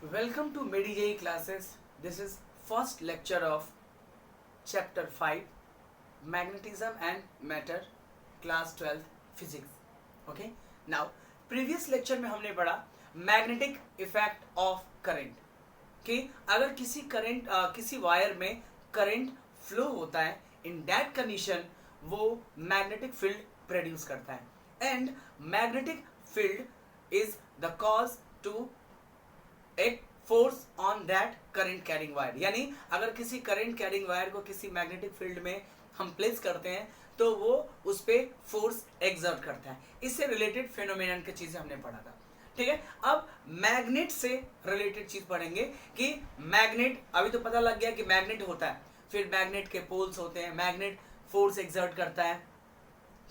Welcome to MediJE classes. This is first lecture of chapter 5 magnetism and matter class 12 physics. Okay, now previous lecture में हमने पढ़ा magnetic effect of current कि अगर किसी wire में current flow होता है इन दैट कंडीशन वो मैग्नेटिक फील्ड प्रोड्यूस करता है and magnetic field is the cause to एक force on that current carrying wire. यानी अगर किसी करंट कैरिंग वायर को किसी मैग्नेटिक फील्ड में हम प्लेस करते हैं तो वो उस पर फोर्स एक्सर्ट करता है। इससे रिलेटेड फेनोमेनन की चीजें हमने पढ़ा था। ठीक है, अब मैग्नेट से रिलेटेड चीज पढ़ेंगे कि मैग्नेट, अभी तो पता लग गया कि मैग्नेट होता है, फिर मैग्नेट के पोल्स होते हैं, मैग्नेट फोर्स एक्सर्ट करता है।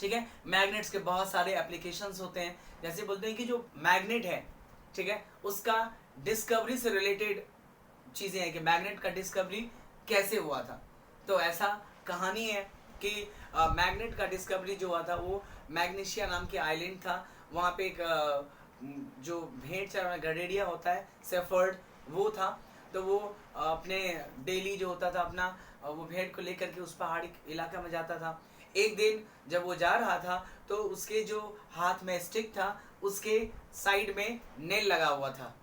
ठीक है, मैग्नेट्स के बहुत सारे एप्लीकेशंस होते हैं। जैसे बोलते हैं कि जो मैग्नेट है, ठीक है, उसका डिस्कवरी से रिलेटेड चीजें हैं कि मैग्नेट का डिस्कवरी कैसे हुआ था। तो ऐसा कहानी है कि मैग्नेट का डिस्कवरी जो हुआ था वो मैग्नीशिया नाम के आइलैंड था। वहाँ पे एक जो भेड़ चराने गडेरिया होता है, सेफर्ड, वो था। तो वो अपने डेली जो होता था अपना वो भेड़ को लेकर के उस पहाड़ी इलाका में जाता था। एक दिन जब वो जा रहा था तो उसके जो हाथ में स्टिक था उसके साइड में नेल लगा हुआ था।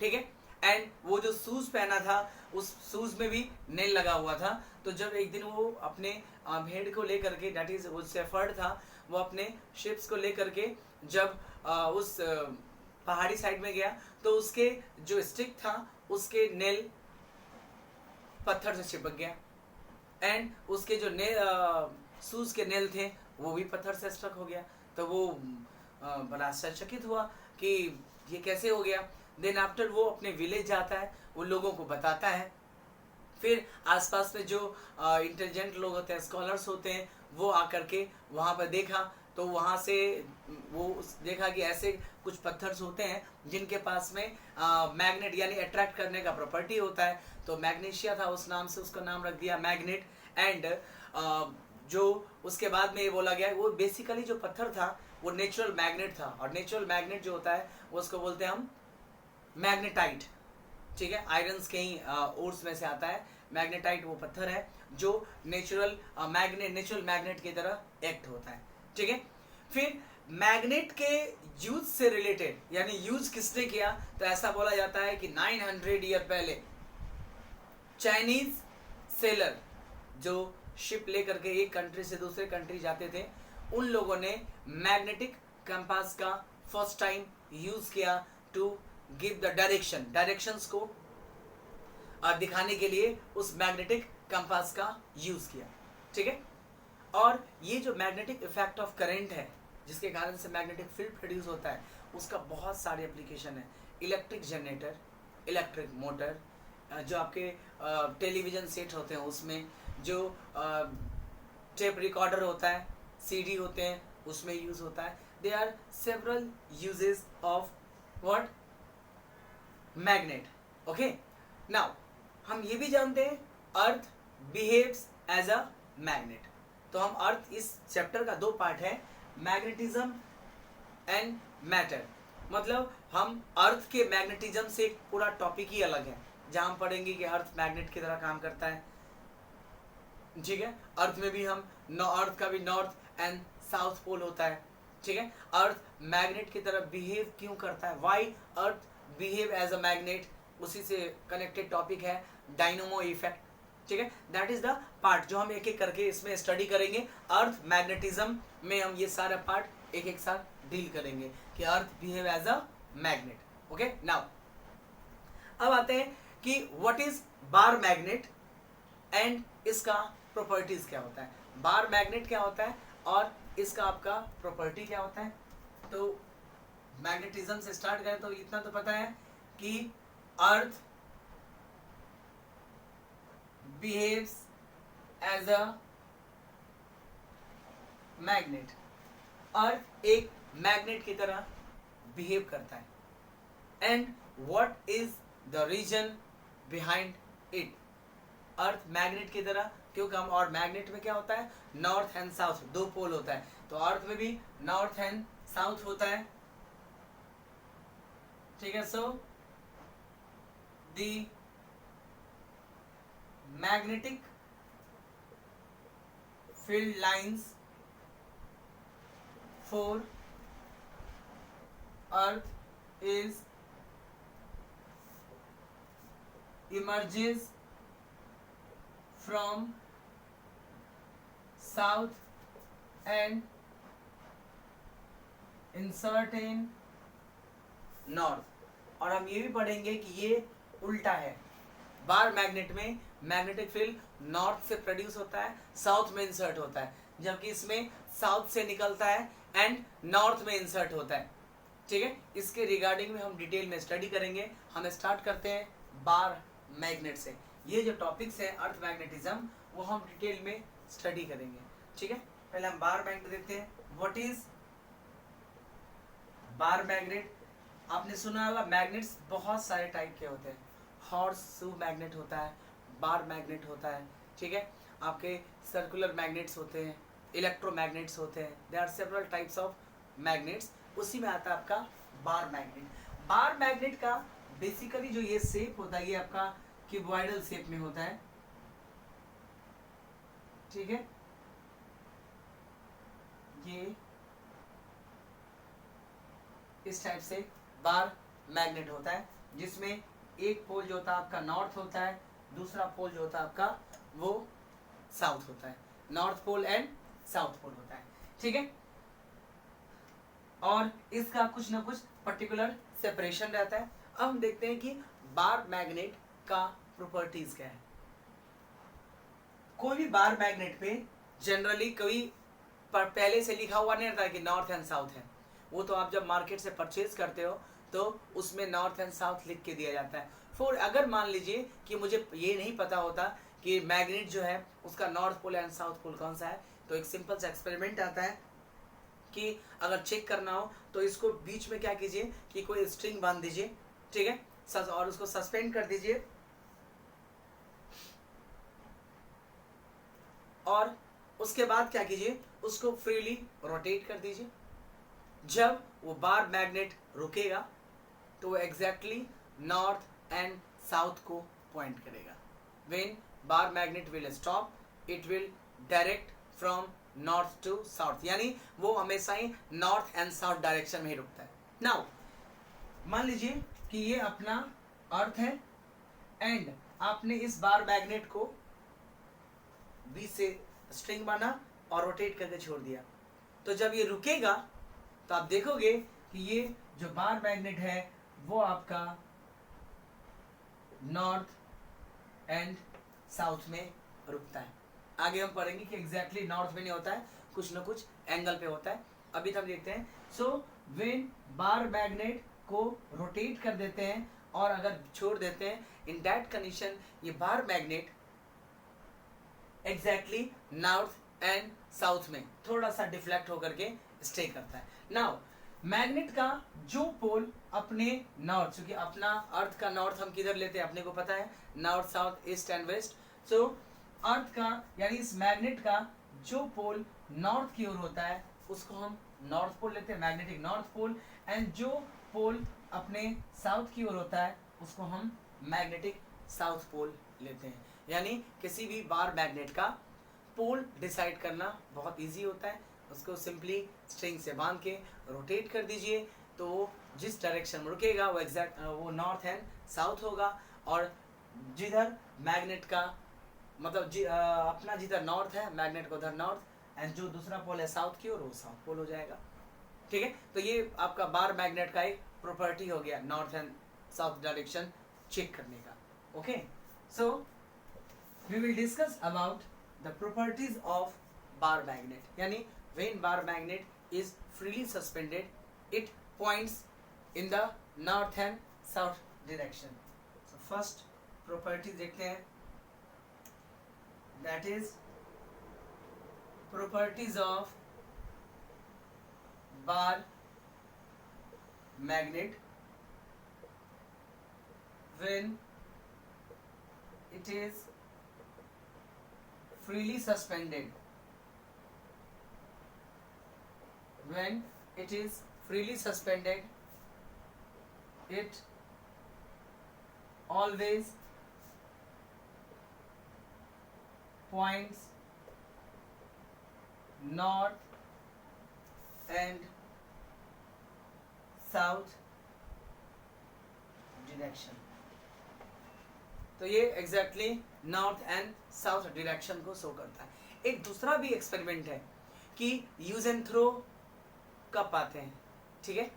ठीक है, एंड वो जो शूज पहना था उस शूज में भी नेल लगा हुआ था। तो जब एक दिन वो अपने भेड़ को लेकर के, दैट इज वो शेफर्ड था, वो अपने शिप्स को लेकर के जब उस पहाड़ी साइड में गया तो उसके जो स्टिक था उसके नेल पत्थर से चिपक गया एंड उसके जो शूज के नेल थे वो भी पत्थर से स्टक हो गया। तो वो बड़ा आश्चर्यचकित हुआ कि ये कैसे हो गया। देन आफ्टर वो अपने विलेज जाता है, वो लोगों को बताता है। फिर आसपास में जो इंटेलिजेंट लोग होते हैं, स्कॉलर्स होते हैं, वो आकर के वहाँ पर देखा तो वहाँ से वो देखा कि ऐसे कुछ पत्थर्स होते हैं जिनके पास में मैग्नेट यानी अट्रैक्ट करने का प्रॉपर्टी होता है। तो मैग्नीशिया था उस नाम से, उसका नाम रख दिया मैग्नेट। एंड जो उसके बाद में ये बोला गया वो बेसिकली जो पत्थर था वो नेचुरल मैग्नेट था, और नेचुरल मैग्नेट जो होता है वो उसको बोलते हैं हम मैग्नेटाइट। ठीक है, आयरन के ही ओर्स में से आता है। मैग्नेटाइट वो पत्थर है जो नेचुरल मैग्नेट की तरह एक्ट होता है। ठीक है, फिर मैग्नेट के यूज से रिलेटेड यानी यूज किसने किया, तो ऐसा बोला जाता है कि 900 ईयर पहले चाइनीज सेलर जो शिप लेकर के एक कंट्री से दूसरे कंट्री जाते थे, उन लोगों ने मैग्नेटिक कंपास का फर्स्ट टाइम यूज किया टू गिव द डायरेक्शंस को दिखाने के लिए उस मैग्नेटिक कंपास का यूज किया। ठीक है, और ये जो मैग्नेटिक इफेक्ट ऑफ करंट है जिसके कारण से मैग्नेटिक फील्ड प्रोड्यूस होता है, उसका बहुत सारे एप्लीकेशन है। इलेक्ट्रिक जनरेटर, इलेक्ट्रिक मोटर, जो आपके टेलीविजन सेट होते हैं उसमें, जो टेप रिकॉर्डर होता है, सीडी होते हैं उसमें यूज होता है। There are several uses of what magnet. Okay, now हम ये भी जानते हैं earth behaves as a magnet. तो हम अर्थ, इस चैप्टर का दो पार्ट है, मैग्नेटिज्म एंड मैटर। मतलब हम अर्थ के मैग्नेटिज्म से एक पूरा टॉपिक ही अलग है जहां हम पढ़ेंगे कि अर्थ मैग्नेट की तरह काम करता है। ठीक है, अर्थ में भी हम अर्थ का भी नॉर्थ एंड साउथ पोल होता है। ठीक है, अर्थ मैग्नेट की तरह बिहेव क्यों करता है, why earth behave as a magnet, उसी से कनेक्टेड टॉपिक है डायनेमो इफेक्ट। ठीक है, दैट इज द पार्ट जो हम एक एक करके इसमें स्टडी करेंगे। अर्थ मैग्नेटिज्म में हम ये सारा पार्ट एक एक साथ डील करेंगे कि earth behave as a magnet. Okay, now अब आते हैं कि what is bar magnet and इसका प्रॉपर्टीज क्या होता है। बार मैग्नेट क्या होता है और इसका आपका प्रॉपर्टी क्या होता है। तो मैग्नेटिज्म से स्टार्ट करें तो इतना तो पता है कि earth behaves as a magnet, earth एक मैग्नेट की तरह बिहेव करता है। And what is the reason behind it, earth magnet की तरह क्यों काम, और मैग्नेट में क्या होता है, नॉर्थ एंड साउथ, दो पोल होता है। तो अर्थ में भी नॉर्थ एंड साउथ होता है। ठीक है, सो the magnetic field lines for earth is emerges from south and insert in north। और हम ये भी पढ़ेंगे कि ये उल्टा है, बार मैग्नेट में मैग्नेटिक फील्ड नॉर्थ से प्रोड्यूस होता है, साउथ में इंसर्ट होता है, जबकि इसमें साउथ से निकलता है एंड नॉर्थ में इंसर्ट होता है। ठीक है, इसके रिगार्डिंग में हम डिटेल में स्टडी करेंगे। हम स्टार्ट करते हैं बार मैग्नेट से। ये जो टॉपिक्स है अर्थ मैग्नेटिज्म वो हम डिटेल में स्टडी करेंगे। ठीक है, पहले हम बार मैग्नेट देखते हैं। What is bar magnet? आपने सुना होगा मैग्नेट्स बहुत सारे टाइप के होते हैं। हॉर्स शू मैग्नेट होता है, बार मैग्नेट होता है। ठीक है, आपके सर्कुलर मैग्नेट्स होते हैं, इलेक्ट्रोमैग्नेट्स होते हैं। There are several types of magnets. उसी में आता है आपका बार मैग्नेट। बार मैग्नेट का बेसिकली जो ये शेप होता है ये आपका क्यूबॉइडल शेप में होता है। ठीक है, ये इस टाइप से बार मैग्नेट होता है, जिसमें एक पोल जो होता है आपका नॉर्थ होता है, दूसरा पोल जो होता है आपका वो साउथ होता है। North pole and south pole होता है। ठीक है, और इसका कुछ ना कुछ पर्टिकुलर सेपरेशन रहता है। अब हम देखते हैं कि बार मैग्नेट का प्रॉपर्टीज क्या है। कोई भी बार मैग्नेट पे जनरली कोई पहले से लिखा हुआ नहीं रहता कि नॉर्थ एंड साउथ है। वो तो आप जब मार्केट से परचेज करते हो तो उसमें नॉर्थ एंड साउथ लिख के दिया जाता है। फिर अगर मान लीजिए कि मुझे ये नहीं पता होता कि मैग्नेट जो है उसका north pole and south pole कौन सा है, तो एक सिंपल सा एक्सपेरिमेंट आता है कि अगर चेक करना हो तो इसको बीच में क्या कीजिए कि कोई स्ट्रिंग बांध दीजिए। ठीक है, और उसको सस्पेंड कर दीजिए और उसके बाद क्या कीजिए उसको फ्रीली रोटेट कर दीजिए। जब वो बार मैग्नेट रुकेगा तो वो एग्जैक्टली नॉर्थ एंड साउथ को पॉइंट करेगा। When bar magnet will stop it will direct from north to south, यानी वो हमेशा ही नॉर्थ एंड साउथ डायरेक्शन में ही रुकता है। नाउ मान लीजिए कि ये अपना अर्थ है एंड आपने इस बार मैग्नेट को बीच से स्ट्रिंग बना और रोटेट करके छोड़ दिया। तो जब ये रुकेगा तो आप देखोगे कि ये जो बार मैग्नेट है वो आपका नॉर्थ एंड साउथ में रुकता है। आगे हम पढ़ेंगे कि एग्जैक्टली नॉर्थ में नहीं होता है, कुछ ना कुछ एंगल पे होता है। अभी तो हम देखते हैं। सो व्हेन बार मैग्नेट को रोटेट कर देते हैं और अगर छोड़ देते हैं, इन दैट कंडीशन ये bar magnet exactly north and south में थोड़ा सा डिफ्लेक्ट होकर के स्टे करता है। नाउ मैग्नेट का जो पोल अपने नॉर्थ, क्योंकि अपना अर्थ का नॉर्थ हम किधर लेते हैं अपने को पता है, north south east and west. So earth का यानी इस मैग्नेट का जो पोल नॉर्थ की ओर होता है उसको हम नॉर्थ पोल लेते हैं, मैग्नेटिक नॉर्थ पोल। एंड जो पोल अपने साउथ की ओर होता है उसको हम मैग्नेटिक साउथ पोल लेते हैं। यानी किसी भी बार मैग्नेट का पोल डिसाइड करना बहुत इजी होता है। उसको सिंपली स्ट्रिंग से बांध के रोटेट कर दीजिए तो जिस डायरेक्शन में रुकेगा वो एग्जैक्ट वो नॉर्थ एंड साउथ होगा। और जिधर मैग्नेट का मतलब अपना जिधर नॉर्थ है मैग्नेट को उधर नॉर्थ एंड जो दूसरा पोल है साउथ की ओर वो साउथ पोल हो जाएगा। ठीक है, तो ये आपका बार मैग्नेट का एक प्रॉपर्टी हो गया north and south direction check करने का। Okay, so we will discuss about the properties of bar magnet. यानी when bar magnet is freely suspended it points in the north and south direction. So first property देखते हैं, that is properties of bar magnet when it is freely suspended. When it is freely suspended, it always points north and south direction। तो ये exactly north and south direction को show करता है। एक दूसरा भी एक्सपेरिमेंट है कि यूज एंड थ्रो कप आते हैं, ठीक है,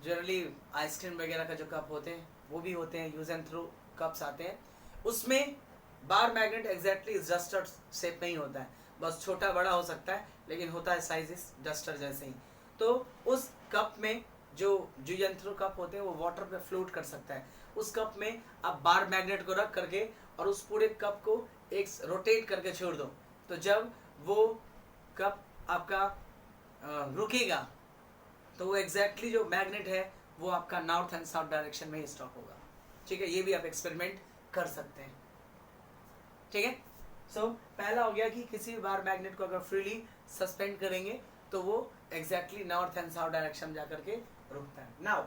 जनरली आइसक्रीम वगैरह का जो कप होते हैं वो भी होते हैं, यूज एंड थ्रो कप्स आते हैं। उसमें bar magnet exactly duster shape में ही होता है, बस छोटा बड़ा हो सकता है लेकिन होता है साइज डस्टर जैसे ही। तो उस कप में जो यंत्रो कप होते हैं वो वाटर पे फ्लोट कर सकता है। उस कप में आप बार मैग्नेट को रख करके और उस पूरे कप को एक रोटेट करके छोड़ दो, तो जब वो कप आपका रुकेगा तो वो एग्जैक्टली जो मैग्नेट है वो आपका नॉर्थ एंड साउथ डायरेक्शन में ही स्टॉप होगा, ठीक है। ये भी आप एक्सपेरिमेंट कर सकते हैं, ठीक है। सो पहला हो गया कि किसी भी बार मैग्नेट को अगर फ्रीली सस्पेंड करेंगे तो वो exactly north and south direction में जाकर के रुकता है। नाउ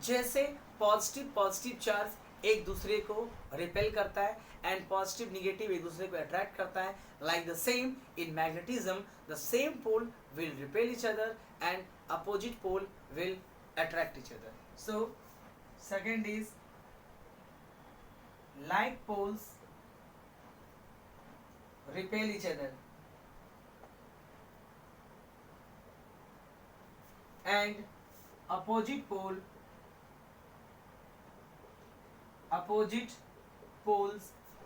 जैसे पॉजिटिव चार्ज एक दूसरे को रिपेल करता है एंड पॉजिटिव निगेटिव एक दूसरे को अट्रैक्ट करता है, like the same in magnetism the same pole will repel each other and opposite pole will attract each other. So second is like poles repel each other and opposite poles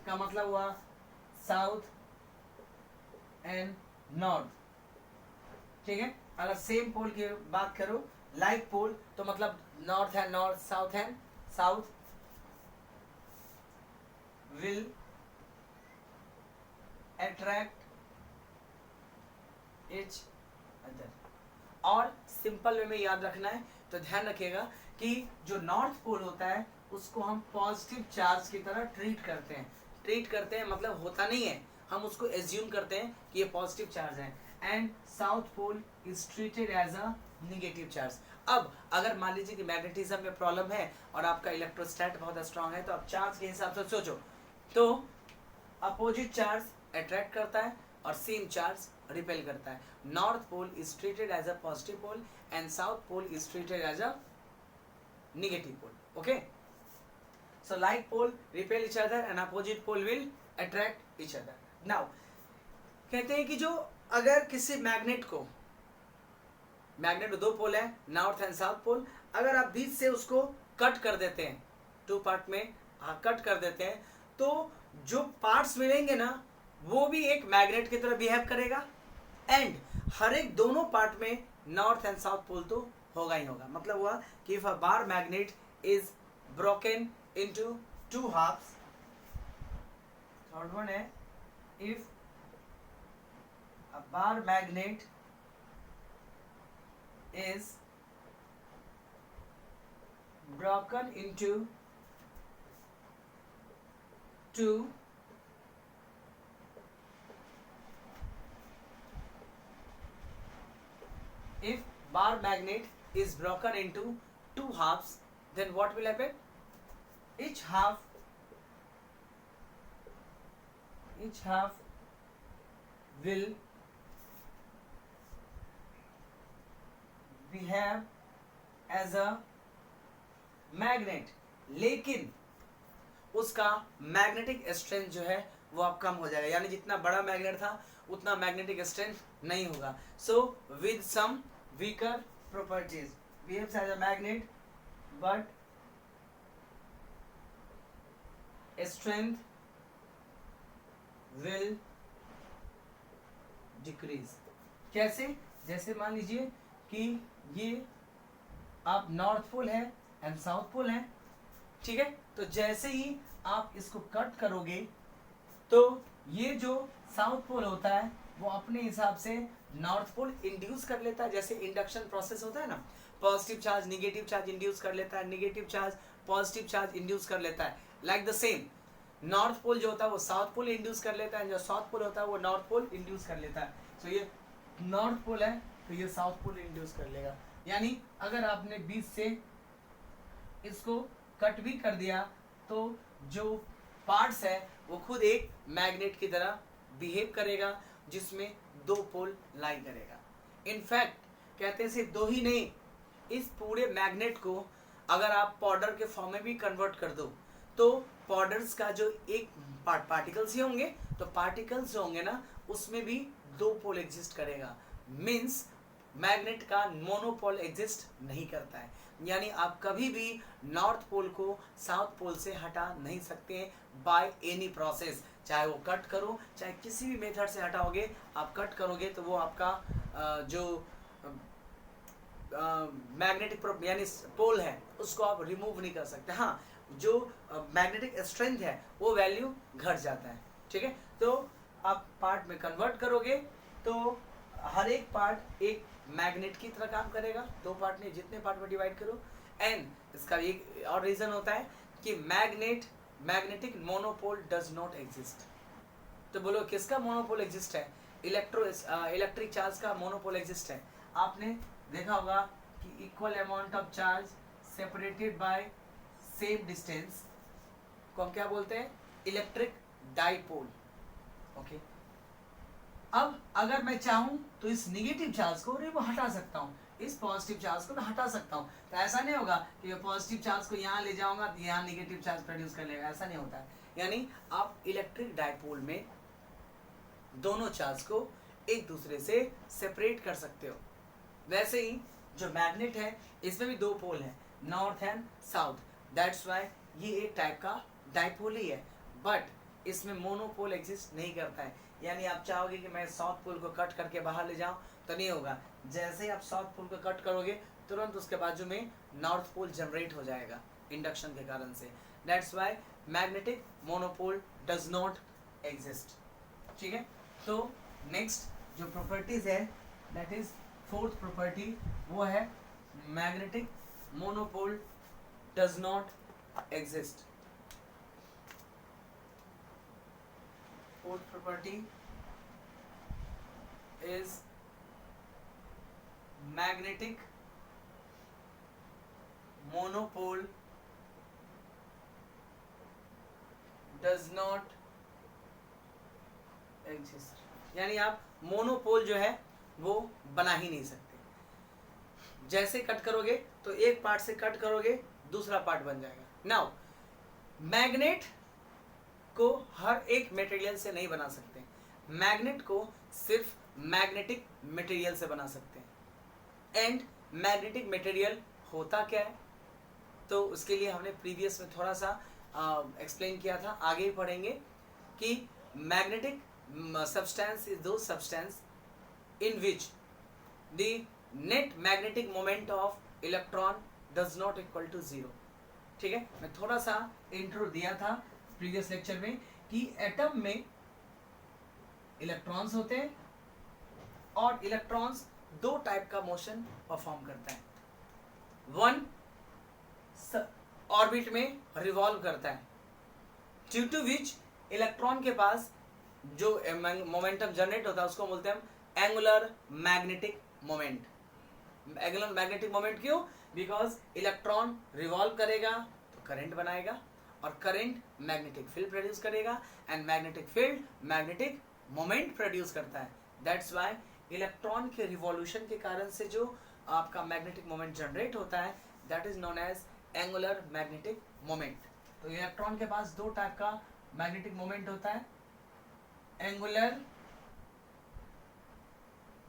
का मतलब हुआ south and north, ठीक है। अगर same pole की बात करो like pole तो मतलब north and north, south and south will attract each other. और सिंपल वे में याद रखना है तो ध्यान रखिएगा कि जो नॉर्थ पोल होता है उसको हम पॉजिटिव चार्ज की तरह ट्रीट करते हैं मतलब होता नहीं है, हम उसको एज्यूम करते हैं कि ये पॉजिटिव चार्ज है, and south pole is treated as a negative charge. अब अगर मान लीजिए कि मैग्नेटिज्म में प्रॉब्लम है और आपका इलेक्ट्रोस्टैट बहुत स्ट्रांग है तो आप चार्ज के हिसाब से सोचो, तो अपोजिट चार्ज अट्रैक्ट करता है और सेम चार्ज रिपेल करता है। North pole is treated as a positive pole and south pole is treated as a negative pole, okay. So like pole repel each other and opposite pole will attract each other. Now कहते हैं कि जो अगर किसी magnet दो पोल है north and south पोल, अगर आप बीच से उसको कट कर देते हैं, टू पार्ट में कट कर देते हैं, तो जो पार्ट्स मिलेंगे ना वो भी एक मैग्नेट की तरह बिहेव करेगा एंड हर एक दोनों पार्ट में नॉर्थ एंड साउथ पोल तो होगा ही होगा। मतलब हुआ कि if a bar magnet is broken into two halves, third one है if a bar magnet is broken into two if bar magnet is broken into two halves, then what will happen? Each half will behave as a magnet, लेकिन उसका magnetic strength जो है वो अब कम हो जाएगा, यानी जितना बड़ा मैग्नेट था उतना मैग्नेटिक स्ट्रेंथ नहीं होगा। So with some weaker properties behaves as a magnet but strength will decrease. कैसे? जैसे मान लीजिए कि ये आप नॉर्थ पोल है एंड साउथ पोल है, ठीक है। तो जैसे ही आप इसको कट करोगे तो ये जो साउथ पोल होता है वो अपने हिसाब से नॉर्थ पोल इंड्यूस कर लेता है, जैसे इंडक्शन प्रोसेस होता है ना, positive charge negative charge induce कर लेता है, negative charge positive charge induce कर लेता है। Like the same north pole जो होता है वो साउथ पोल इंड्यूस कर लेता है, जो साउथ पोल होता है वो नॉर्थ पोल इंड्यूस कर लेता है। तो ये नॉर्थ पोल है तो ये साउथ पोल इंड्यूस कर लेगा। यानी अगर आपने बीच से इसको कट भी कर दिया तो जो पार्ट्स है वो खुद एक मैग्नेट की तरह बिहेव करेगा, जिसमें दो पोल लाई करेगा। इनफैक्ट कहते हैं सिर्फ दो ही नहीं, इस पूरे मैग्नेट को अगर आप पाउडर के फॉर्म में भी कन्वर्ट कर दो तो पाउडर्स का जो एक पार्टिकल्स ही होंगे, तो पार्टिकल्स जो होंगे ना उसमें भी दो पोल एग्जिस्ट करेगा। मीन्स मैग्नेट का मोनोपोल एग्जिस्ट नहीं करता है, यानी आप कभी भी नॉर्थ पोल को साउथ पोल से हटा नहीं सकते हैं बाय एनी प्रोसेस। चाहे वो कट करो, चाहे किसी भी मेथड से हटाओगे, आप कट करोगे तो वो आपका जो मैग्नेटिक यानी पोल है उसको आप रिमूव नहीं कर सकते। हाँ, जो मैग्नेटिक स्ट्रेंथ है वो वैल्यू घट जाता है। ठीक है, तो आप पार्ट में कन्वर्ट करोगे तो हर एक पार्ट एक मैग्नेट की तरह काम करेगा। दो पार्ट में जितने पार्ट में डिवाइड करो। एंड इसका एक और रीजन होता है कि magnetic monopole does not exist. तो बोलो किसका मोनोपोल एग्जिस्ट है? इलेक्ट्रिक चार्ज का मोनोपोल एग्जिस्ट है। आपने देखा होगा कि equal amount of charge separated by same distance को हम क्या बोलते हैं? Electric dipole. ओके, अब अगर मैं चाहूं तो इस निगेटिव चार्ज को हटा सकता हूं, इस पॉजिटिव चार्ज को मैं हटा सकता हूं। तो ऐसा नहीं होगा कि मैं पॉजिटिव चार्ज को यहां ले जाऊंगा तो यहां निगेटिव चार्ज प्रोड्यूस कर लेगा, ऐसा नहीं होता है। यानी आप इलेक्ट्रिक डाइपोल में दोनों चार्ज को एक दूसरे से सेपरेट कर सकते हो। वैसे ही जो मैग्नेट है इसमें भी दो पोल हैं, north and south. That's why ये एक टाइप का डाइपोल ही है, बट इसमें मोनोपोल एग्जिस्ट नहीं करता है। यानी आप चाहोगे कि मैं साउथ पोल को कट करके बाहर ले जाऊं तो नहीं होगा। जैसे ही आप साउथ पोल को कट करोगे तुरंत उसके बाजू में नॉर्थ पोल जनरेट हो जाएगा इंडक्शन के कारण से। That's why magnetic monopole does not exist. ठीक है, तो नेक्स्ट जो प्रॉपर्टीज है दैट इज फोर्थ प्रॉपर्टी, वो है magnetic monopole does not exist. Fourth property is magnetic monopole does not exist। यानी आप मोनोपोल जो है वो बना ही नहीं सकते। जैसे कट करोगे तो एक पार्ट से कट करोगे दूसरा पार्ट बन जाएगा। नाउ मैग्नेट को हर एक मटेरियल से नहीं बना सकते, मैग्नेट को सिर्फ मैग्नेटिक मटेरियल से बना सकते हैं। एंड मैग्नेटिक मटेरियल होता क्या है, तो उसके लिए हमने प्रीवियस में थोड़ा सा एक्सप्लेन किया था, आगे ही पढ़ेंगे कि magnetic substance is those substance in which the net magnetic moment of electron does not equal to zero. ठीक है, मैं थोड़ा सा इंट्रो दिया था प्रीवियस लेक्चर में कि एटम में इलेक्ट्रॉन्स होते हैं और इलेक्ट्रॉन्स दो टाइप का मोशन परफॉर्म करता है। वन ऑर्बिट में रिवॉल्व करता है, ड्यू टू विच इलेक्ट्रॉन के पास जो मोमेंटम जनरेट होता है उसको बोलते हैं हम angular magnetic moment. Angular magnetic moment क्यों? बिकॉज इलेक्ट्रॉन रिवॉल्व करेगा तो करंट बनाएगा और करंट मैग्नेटिक फील्ड प्रोड्यूस करेगा and magnetic field magnetic moment produce करता है। दैट्स वाई इलेक्ट्रॉन के रिवॉल्यूशन के कारण से जो आपका मैग्नेटिक मोमेंट जनरेट होता है that is known as angular magnetic moment. तो इलेक्ट्रॉन के पास दो टाइप का मैग्नेटिक मोमेंट होता है, angular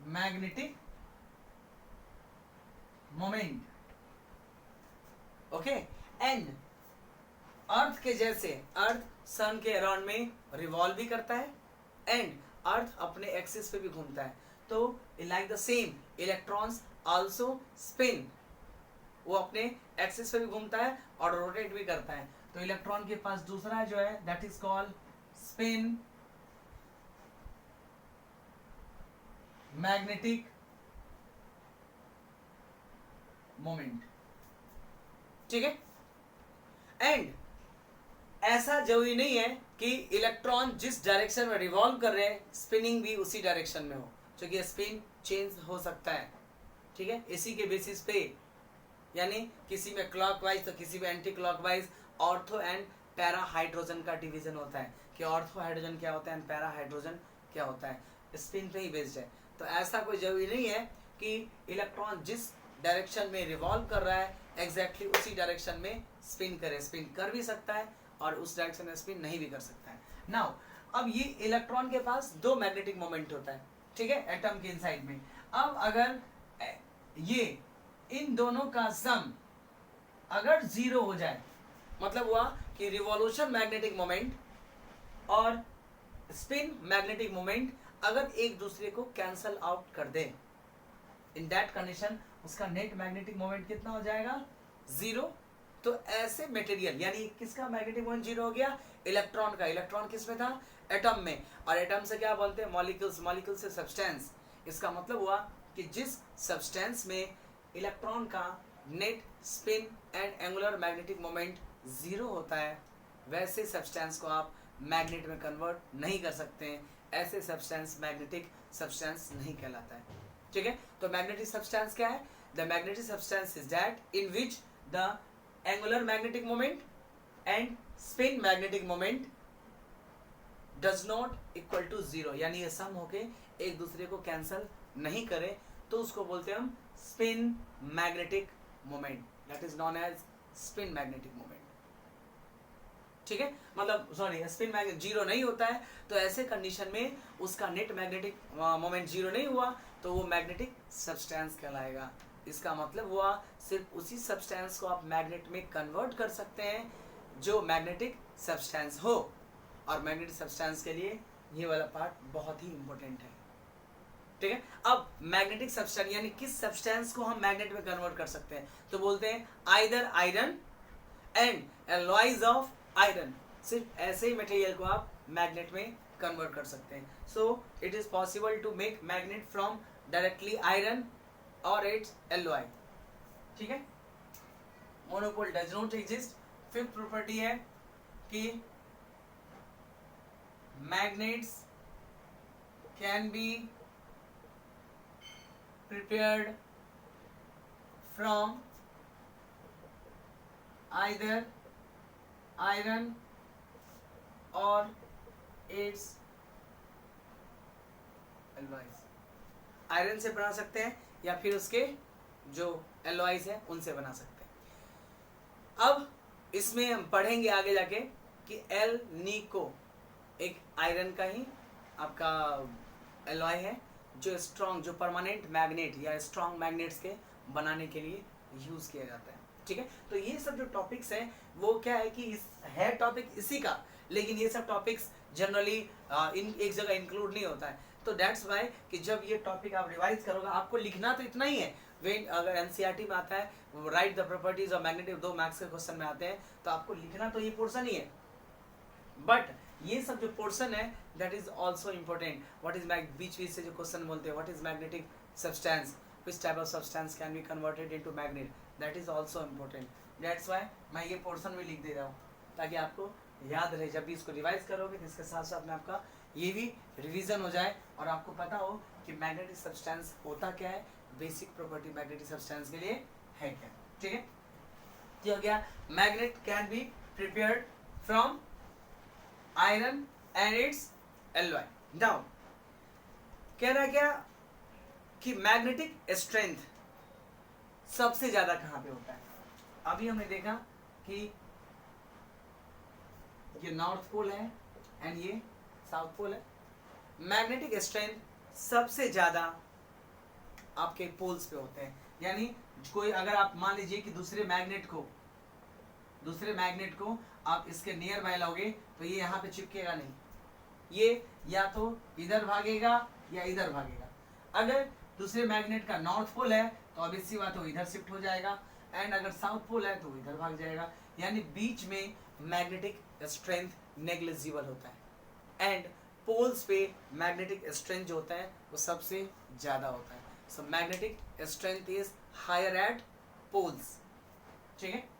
magnetic moment. Okay, and earth के जैसे अर्थ सन के अराउंड में रिवॉल्व भी करता है एंड अर्थ अपने एक्सिस पे भी घूमता है। तो like the same electrons also spin, वो अपने एक्सिस पे भी घूमता है और रोटेट भी करता है। तो इलेक्ट्रॉन के पास दूसरा जो है that is called spin magnetic moment. ठीक है, एंड ऐसा जरूरी नहीं है कि इलेक्ट्रॉन जिस डायरेक्शन में रिवॉल्व कर रहे हैं स्पिनिंग भी उसी डायरेक्शन में हो, क्योंकि स्पिन चेंज हो सकता है। ठीक है, इसी के बेसिस पे यानी किसी में क्लॉकवाइज तो किसी में anti clockwise, ortho and para hydrogen का डिवीजन होता है कि ऑर्थो हाइड्रोजन क्या होता है एंड पैरा हाइड्रोजन क्या होता है, स्पिन पे ही बेस्ड है। तो ऐसा कोई जरूरी नहीं है कि इलेक्ट्रॉन जिस डायरेक्शन में रिवॉल्व कर रहा है एग्जैक्टली उसी डायरेक्शन में स्पिन करे, स्पिन कर भी सकता है और उस डायरेक्शन में स्पिन नहीं भी कर सकता है। नाउ अब ये इलेक्ट्रॉन के पास दो मैग्नेटिक मोमेंट होता है, ठीक है, एटम के इनसाइड में। अब अगर ये इन दोनों का सम अगर जीरो हो जाए, मतलब हुआ कि रिवॉल्यूशन मैग्नेटिक मोमेंट और स्पिन मैग्नेटिक मोमेंट अगर एक दूसरे को कैंसल आउट कर दे, इन दैट कंडीशन उसका नेट मैग्नेटिक मोमेंट कितना हो जाएगा, जीरो। तो ऐसे मटेरियल यानी किसका मैग्नेटिक मोमेंट जीरो हो गया, इलेक्ट्रॉन का। इलेक्ट्रॉन किस में था, एटम में, और एटम से क्या बोलते हैं, मॉलिक्यूल्स, मॉलिक्यूल से सब्सटेंस। इसका मतलब हुआ कि जिस सब्सटेंस में इलेक्ट्रॉन का net spin and angular magnetic moment zero होता है वैसे सब्सटेंस को आप मैग्नेट में कन्वर्ट नहीं कर सकते हैं। ऐसे सब्सटेंस मैग्नेटिक सब्सटेंस नहीं कहलाता है, ठीक है। तो मैग्नेटिक सब्सटेंस क्या है, the magnetic substance is that in which the angular magnetic moment and spin magnetic moment does not equal to zero, यानी ये सम होके एक दूसरे को कैंसल नहीं करे, तो उसको बोलते हैं हम spin magnetic moment, that is known as spin magnetic moment, ठीक है। मतलब सॉरी, स्पिन मैग्नेट जीरो नहीं होता है तो ऐसे कंडीशन में उसका नेट मैग्नेटिक मोमेंट जीरो नहीं हुआ तो वो मैग्नेटिक सब्सटेंस कहलाएगा। इसका मतलब हुआ सिर्फ उसी सब्सटेंस को आप मैग्नेट में कन्वर्ट कर सकते हैं जो मैग्नेटिक सब्सटेंस हो, और मैग्नेटिक सब्सटेंस के लिए ये वाला पार्ट बहुत ही इंपॉर्टेंट है, ठीक है। अब मैग्नेटिक सब्सटेंस यानी किस सब्सटेंस को हम मैग्नेट में कन्वर्ट कर सकते हैं, तो बोलते हैं either iron and alloys of iron. सिर्फ ऐसे ही मटेरियल को आप मैग्नेट में कन्वर्ट कर सकते हैं। So it is possible to make magnet from directly iron और इट्स एलॉय, ठीक है। Monopole does not exist. Fifth property है कि magnets can be prepared from either iron or its alloys। Iron से बना सकते हैं या फिर उसके जो एलॉयज है उनसे बना सकते हैं। अब इसमें हम पढ़ेंगे आगे जाके कि एल निको एक आयरन का ही आपका एलॉय है जो स्ट्रॉन्ग, जो परमानेंट मैग्नेट या स्ट्रॉन्ग मैग्नेट्स के बनाने के लिए यूज किया जाता है, ठीक है। तो ये सब जो टॉपिक्स हैं वो क्या है कि इस है टॉपिक इसी का, लेकिन ये सब टॉपिक्स जनरली इन एक जगह इंक्लूड नहीं होता है। तो दैट्स वाई कि जब ये टॉपिक आप रिवाइज करोगे आपको लिखना तो इतना ही है। वेन अगर एनसीईआरटी में आता है right the properties of magnetic, 2 marks के क्वेश्चन में आते हैं, तो आपको लिखना तो ये पोर्शन ही है, बट ये सब जो पोर्शन है that is also important. What is बीच बीच से जो क्वेश्चन बोलते हैं, what is magnetic substance, which type of substance can be converted into magnet, that is also important. That's why मैं ये पोर्शन भी लिख दे रहा हूँ ताकि आपको याद रहे। जब भी इसको रिवाइज करोगे तो इसके साथ साथ में आपका ये भी रिवीजन हो जाए और आपको पता हो कि मैग्नेटिक सब्सटेंस होता क्या है, बेसिक प्रॉपर्टी मैग्नेटिक सब्सटेंस के लिए है क्या, ठीक है। ये हो गया magnet can be prepared from iron and it's alloy. Now कह रहा क्या कि मैग्नेटिक स्ट्रेंथ सबसे ज्यादा कहां पे होता है। अभी हमने देखा कि ये नॉर्थ पोल है एंड ये साउथ पोल है। मैग्नेटिक स्ट्रेंथ सबसे ज्यादा आपके पोल्स पे होते हैं, यानी कोई अगर आप मान लीजिए कि दूसरे मैग्नेट को आप इसके नियर बाय लाओगे तो ये यहाँ पे चिपकेगा नहीं, ये या तो इधर भागेगा या इधर भागेगा। अगर दूसरे मैग्नेट का नॉर्थ पोल है तो अब इसी बात वो इधर शिफ्ट हो जाएगा, एंड अगर साउथ पोल है तो वो इधर भाग जाएगा। यानी बीच में मैग्नेटिक स्ट्रेंथ नेग्लिजिबल होता है एंड पोल्स पे मैग्नेटिक स्ट्रेंथ जो होता है वो सबसे ज्यादा होता है। So magnetic strength is higher at poles, ठीक है।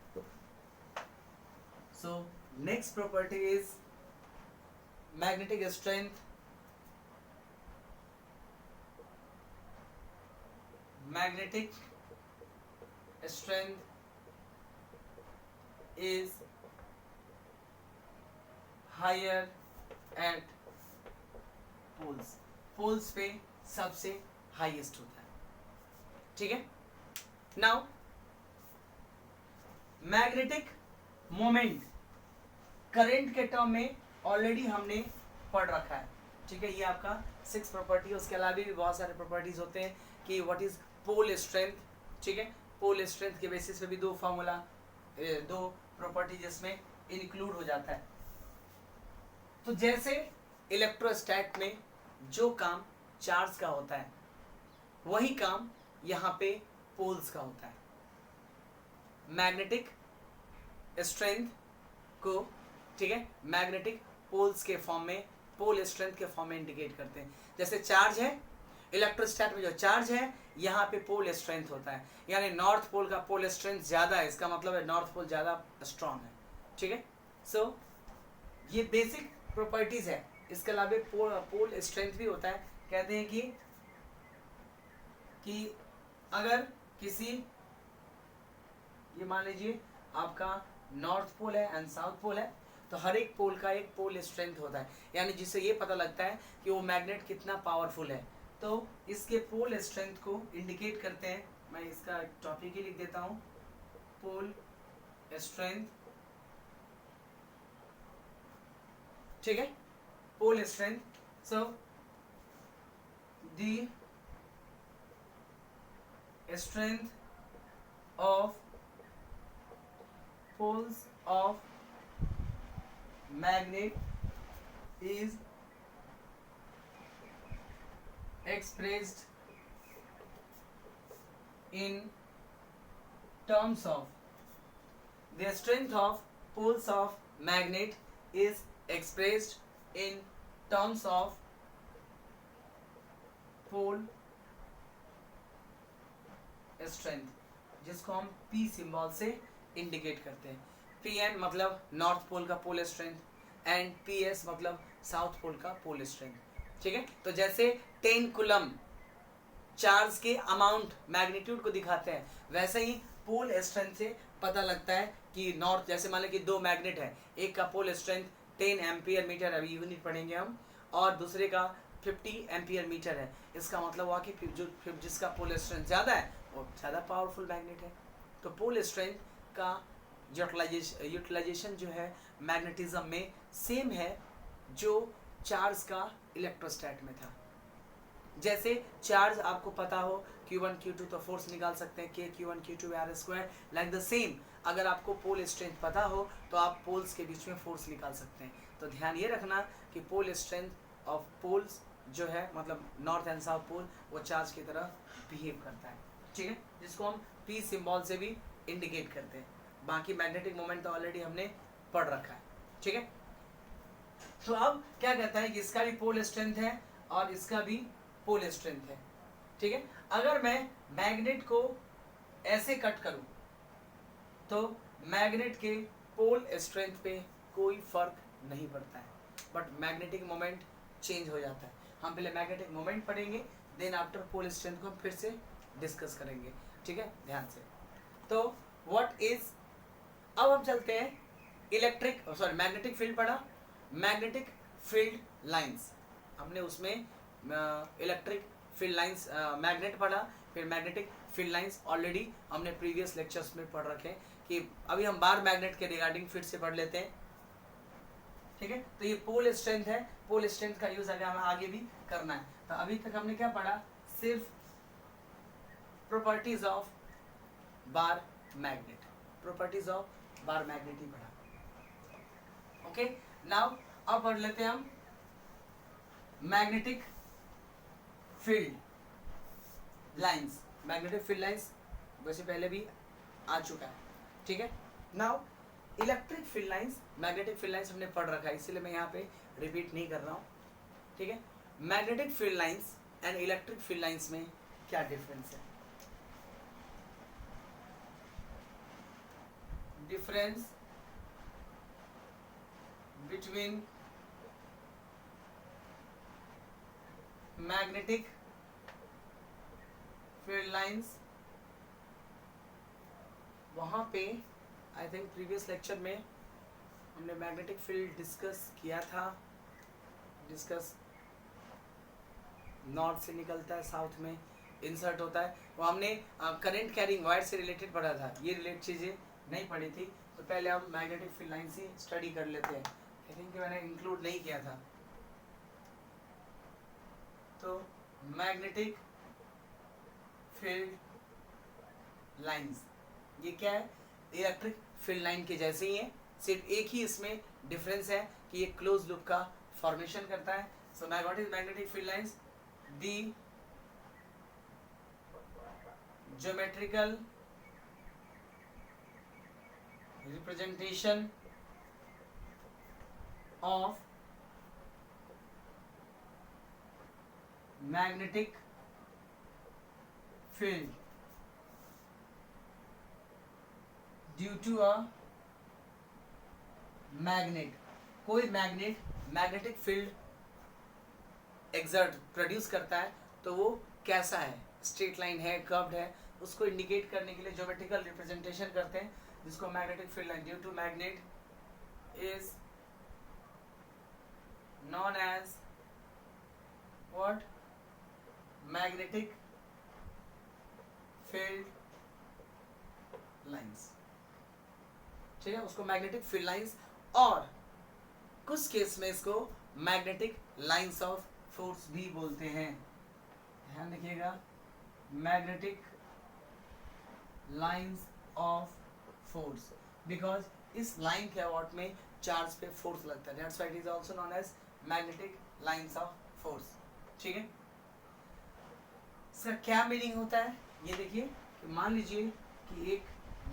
So next property is magnetic strength. Magnetic strength is higher at poles, poles पे सबसे हाईएस्ट होता है, ठीक है। नाउ मैग्नेटिक मोमेंट करंट के टर्म में ऑलरेडी हमने पढ़ रखा है, ठीक है। ये आपका 6 प्रॉपर्टी, उसके अलावा भी बहुत सारे प्रॉपर्टीज होते हैं कि व्हाट इज पोल स्ट्रेंथ, ठीक है। पोल स्ट्रेंथ के बेसिस पे भी दो फॉर्मूला, दो प्रॉपर्टी जिसमें इंक्लूड हो जाता है। तो जैसे इलेक्ट्रोस्टैट में जो काम चार्ज का होता है वही काम यहाँ पे पोल्स का होता है। मैग्नेटिक स्ट्रेंथ को, ठीक है, मैग्नेटिक पोल्स के फॉर्म में, पोल स्ट्रेंथ के फॉर्म में इंडिकेट करते हैं। जैसे चार्ज है, इलेक्ट्रोस्टैट में जो चार्ज है यहाँ पे पोल स्ट्रेंथ होता है, यानी नॉर्थ पोल का पोल स्ट्रेंथ ज्यादा है, इसका मतलब है नॉर्थ पोल ज्यादा स्ट्रांग है, ठीक है। सो ये बेसिक प्रॉपर्टीज है। इसके अलावा पोल स्ट्रेंथ भी होता है। कहते हैं कि अगर किसी, ये मान लीजिए आपका नॉर्थ पोल है एंड साउथ पोल है, तो हर एक पोल का एक पोल स्ट्रेंथ होता है, यानी जिससे ये पता लगता है कि वो मैग्नेट कितना पावरफुल है। तो इसके पोल स्ट्रेंथ को इंडिकेट करते हैं, मैं इसका टॉपिक ही लिख देता हूँ, पोल स्ट्रेंथ, ठीक है, pole strength. So the strength of poles of magnet is expressed in terms of, the strength of poles of magnet is expressed in terms of pole strength, जिसको हम P सिंबल से indicate करते हैं। Pn मतलब north pole का पोल strength and PS मतलब south pole का पोल strength, ठीक है। तो जैसे 10 कूलम चार्ज के अमाउंट मैग्नीट्यूड को दिखाते हैं, वैसे ही पोल स्ट्रेंथ से पता लगता है कि नॉर्थ, जैसे मान लें कि दो मैग्नेट है, एक का पोल स्ट्रेंथ 10 एम्पियर मीटर, अभी यूनिट पढ़ेंगे हम, और दूसरे का 50 एम्पियर मीटर है। इसका मतलब हुआ कि जो जिसका पोल स्ट्रेंथ ज़्यादा है वो ज़्यादा पावरफुल मैग्नेट है। तो पोल स्ट्रेंथ का यूटिलाइजेशन जो है मैग्नेटिज्म में सेम है जो चार्ज का इलेक्ट्रोस्टैट में था। जैसे चार्ज आपको पता हो Q1 Q2 तो फोर्स निकाल सकते हैं, Q1 Q2 R square, like the same अगर आपको पोल स्ट्रेंथ पता हो तो आप पोल्स के बीच में फोर्स निकाल सकते हैं। तो ध्यान ये रखना कि पोल स्ट्रेंथ ऑफ पोल्स जो है, मतलब नॉर्थ एंड साउथ पोल, वो चार्ज की तरह बिहेव करता है, ठीक है, जिसको हम P सिंबल से भी इंडिकेट करते हैं। बाकी मैग्नेटिक मोमेंट तो ऑलरेडी हमने पढ़ रखा है, ठीक है। तो अब क्या कहता है कि इसका भी पोल स्ट्रेंथ है और इसका भी पोल स्ट्रेंथ है, ठीक है। अगर मैं मैग्नेट को ऐसे कट करूं तो मैग्नेट के पोल स्ट्रेंथ पे कोई फर्क नहीं पड़ता है, बट मैग्नेटिक मोमेंट चेंज हो जाता है। हम पहले मैग्नेटिक मोमेंट पढ़ेंगे, देन आफ्टर पोल स्ट्रेंथ को हम फिर से डिस्कस करेंगे, ठीक है, ध्यान से। तो व्हाट इज, अब हम चलते हैं मैग्नेटिक फील्ड पढ़ा, मैग्नेटिक फील्ड लाइंस, हमने उसमें इलेक्ट्रिक फील्ड लाइंस मैग्नेट पढ़ा, फिर मैग्नेटिक फील्ड लाइंस ऑलरेडी हमने प्रीवियस लेक्चर्स में पढ़ रखे कि अभी हम बार मैग्नेट के रिगार्डिंग फिर से पढ़ लेते हैं, ठीक है। तो ये पोल स्ट्रेंथ है, पोल स्ट्रेंथ का यूज अगर हमें आगे भी करना है। तो अभी तक हमने क्या पढ़ा, सिर्फ properties of bar magnet, properties of bar magnet ही पढ़ा। ओके, नाउ अब पढ़ लेते हैं हम magnetic field lines. Magnetic field lines वैसे पहले भी आ चुका है, ठीक है। Now electric field lines, magnetic field lines हमने पढ़ रखा है, इसलिए मैं यहाँ पे रिपीट नहीं कर रहा हूँ, ठीक है। Magnetic field lines and electric field lines में क्या डिफरेंस है? Difference between magnetic field lines, वहां पे आई थिंक प्रीवियस लेक्चर में हमने मैग्नेटिक फील्ड डिस्कस किया था, डिस्कस नॉर्थ से निकलता है, साउथ में इंसर्ट होता है। वो हमने करंट कैरिंग वायर से रिलेटेड पढ़ा था, ये रिलेटेड चीज़ें नहीं पढ़ी थी। तो पहले हम मैग्नेटिक फील्ड लाइन से स्टडी कर लेते हैं। आई थिंक मैंने इंक्लूड नहीं किया था। तो मैग्नेटिक फील्ड लाइंस ये क्या है, इलेक्ट्रिक फील्ड लाइन के जैसे ही है, सिर्फ एक ही इसमें डिफरेंस है कि ये क्लोज लूप का फॉर्मेशन करता है। So what is magnetic field lines? The geometrical representation of magnetic field due to a magnet। कोई magnet magnetic field exert produce करता है तो वो कैसा है, स्ट्रेट लाइन है, कर्व्ड है, उसको इंडिकेट करने के लिए ज्योमेट्रिकल रिप्रेजेंटेशन करते हैं, जिसको magnetic field line due to magnet is known as what? Magnetic field lines. ठीक है, उसको मैग्नेटिक फील्ड लाइंस, और कुछ केस में इसको मैग्नेटिक लाइंस ऑफ फोर्स भी बोलते हैं। ध्यान रखिएगा, magnetic lines of force, because इस लाइन के अबाउट में चार्ज पे फोर्स लगता है, that's why it is also known as magnetic lines of force. ठीक है, इसका क्या मीनिंग होता है ये देखिए कि मान लीजिए कि एक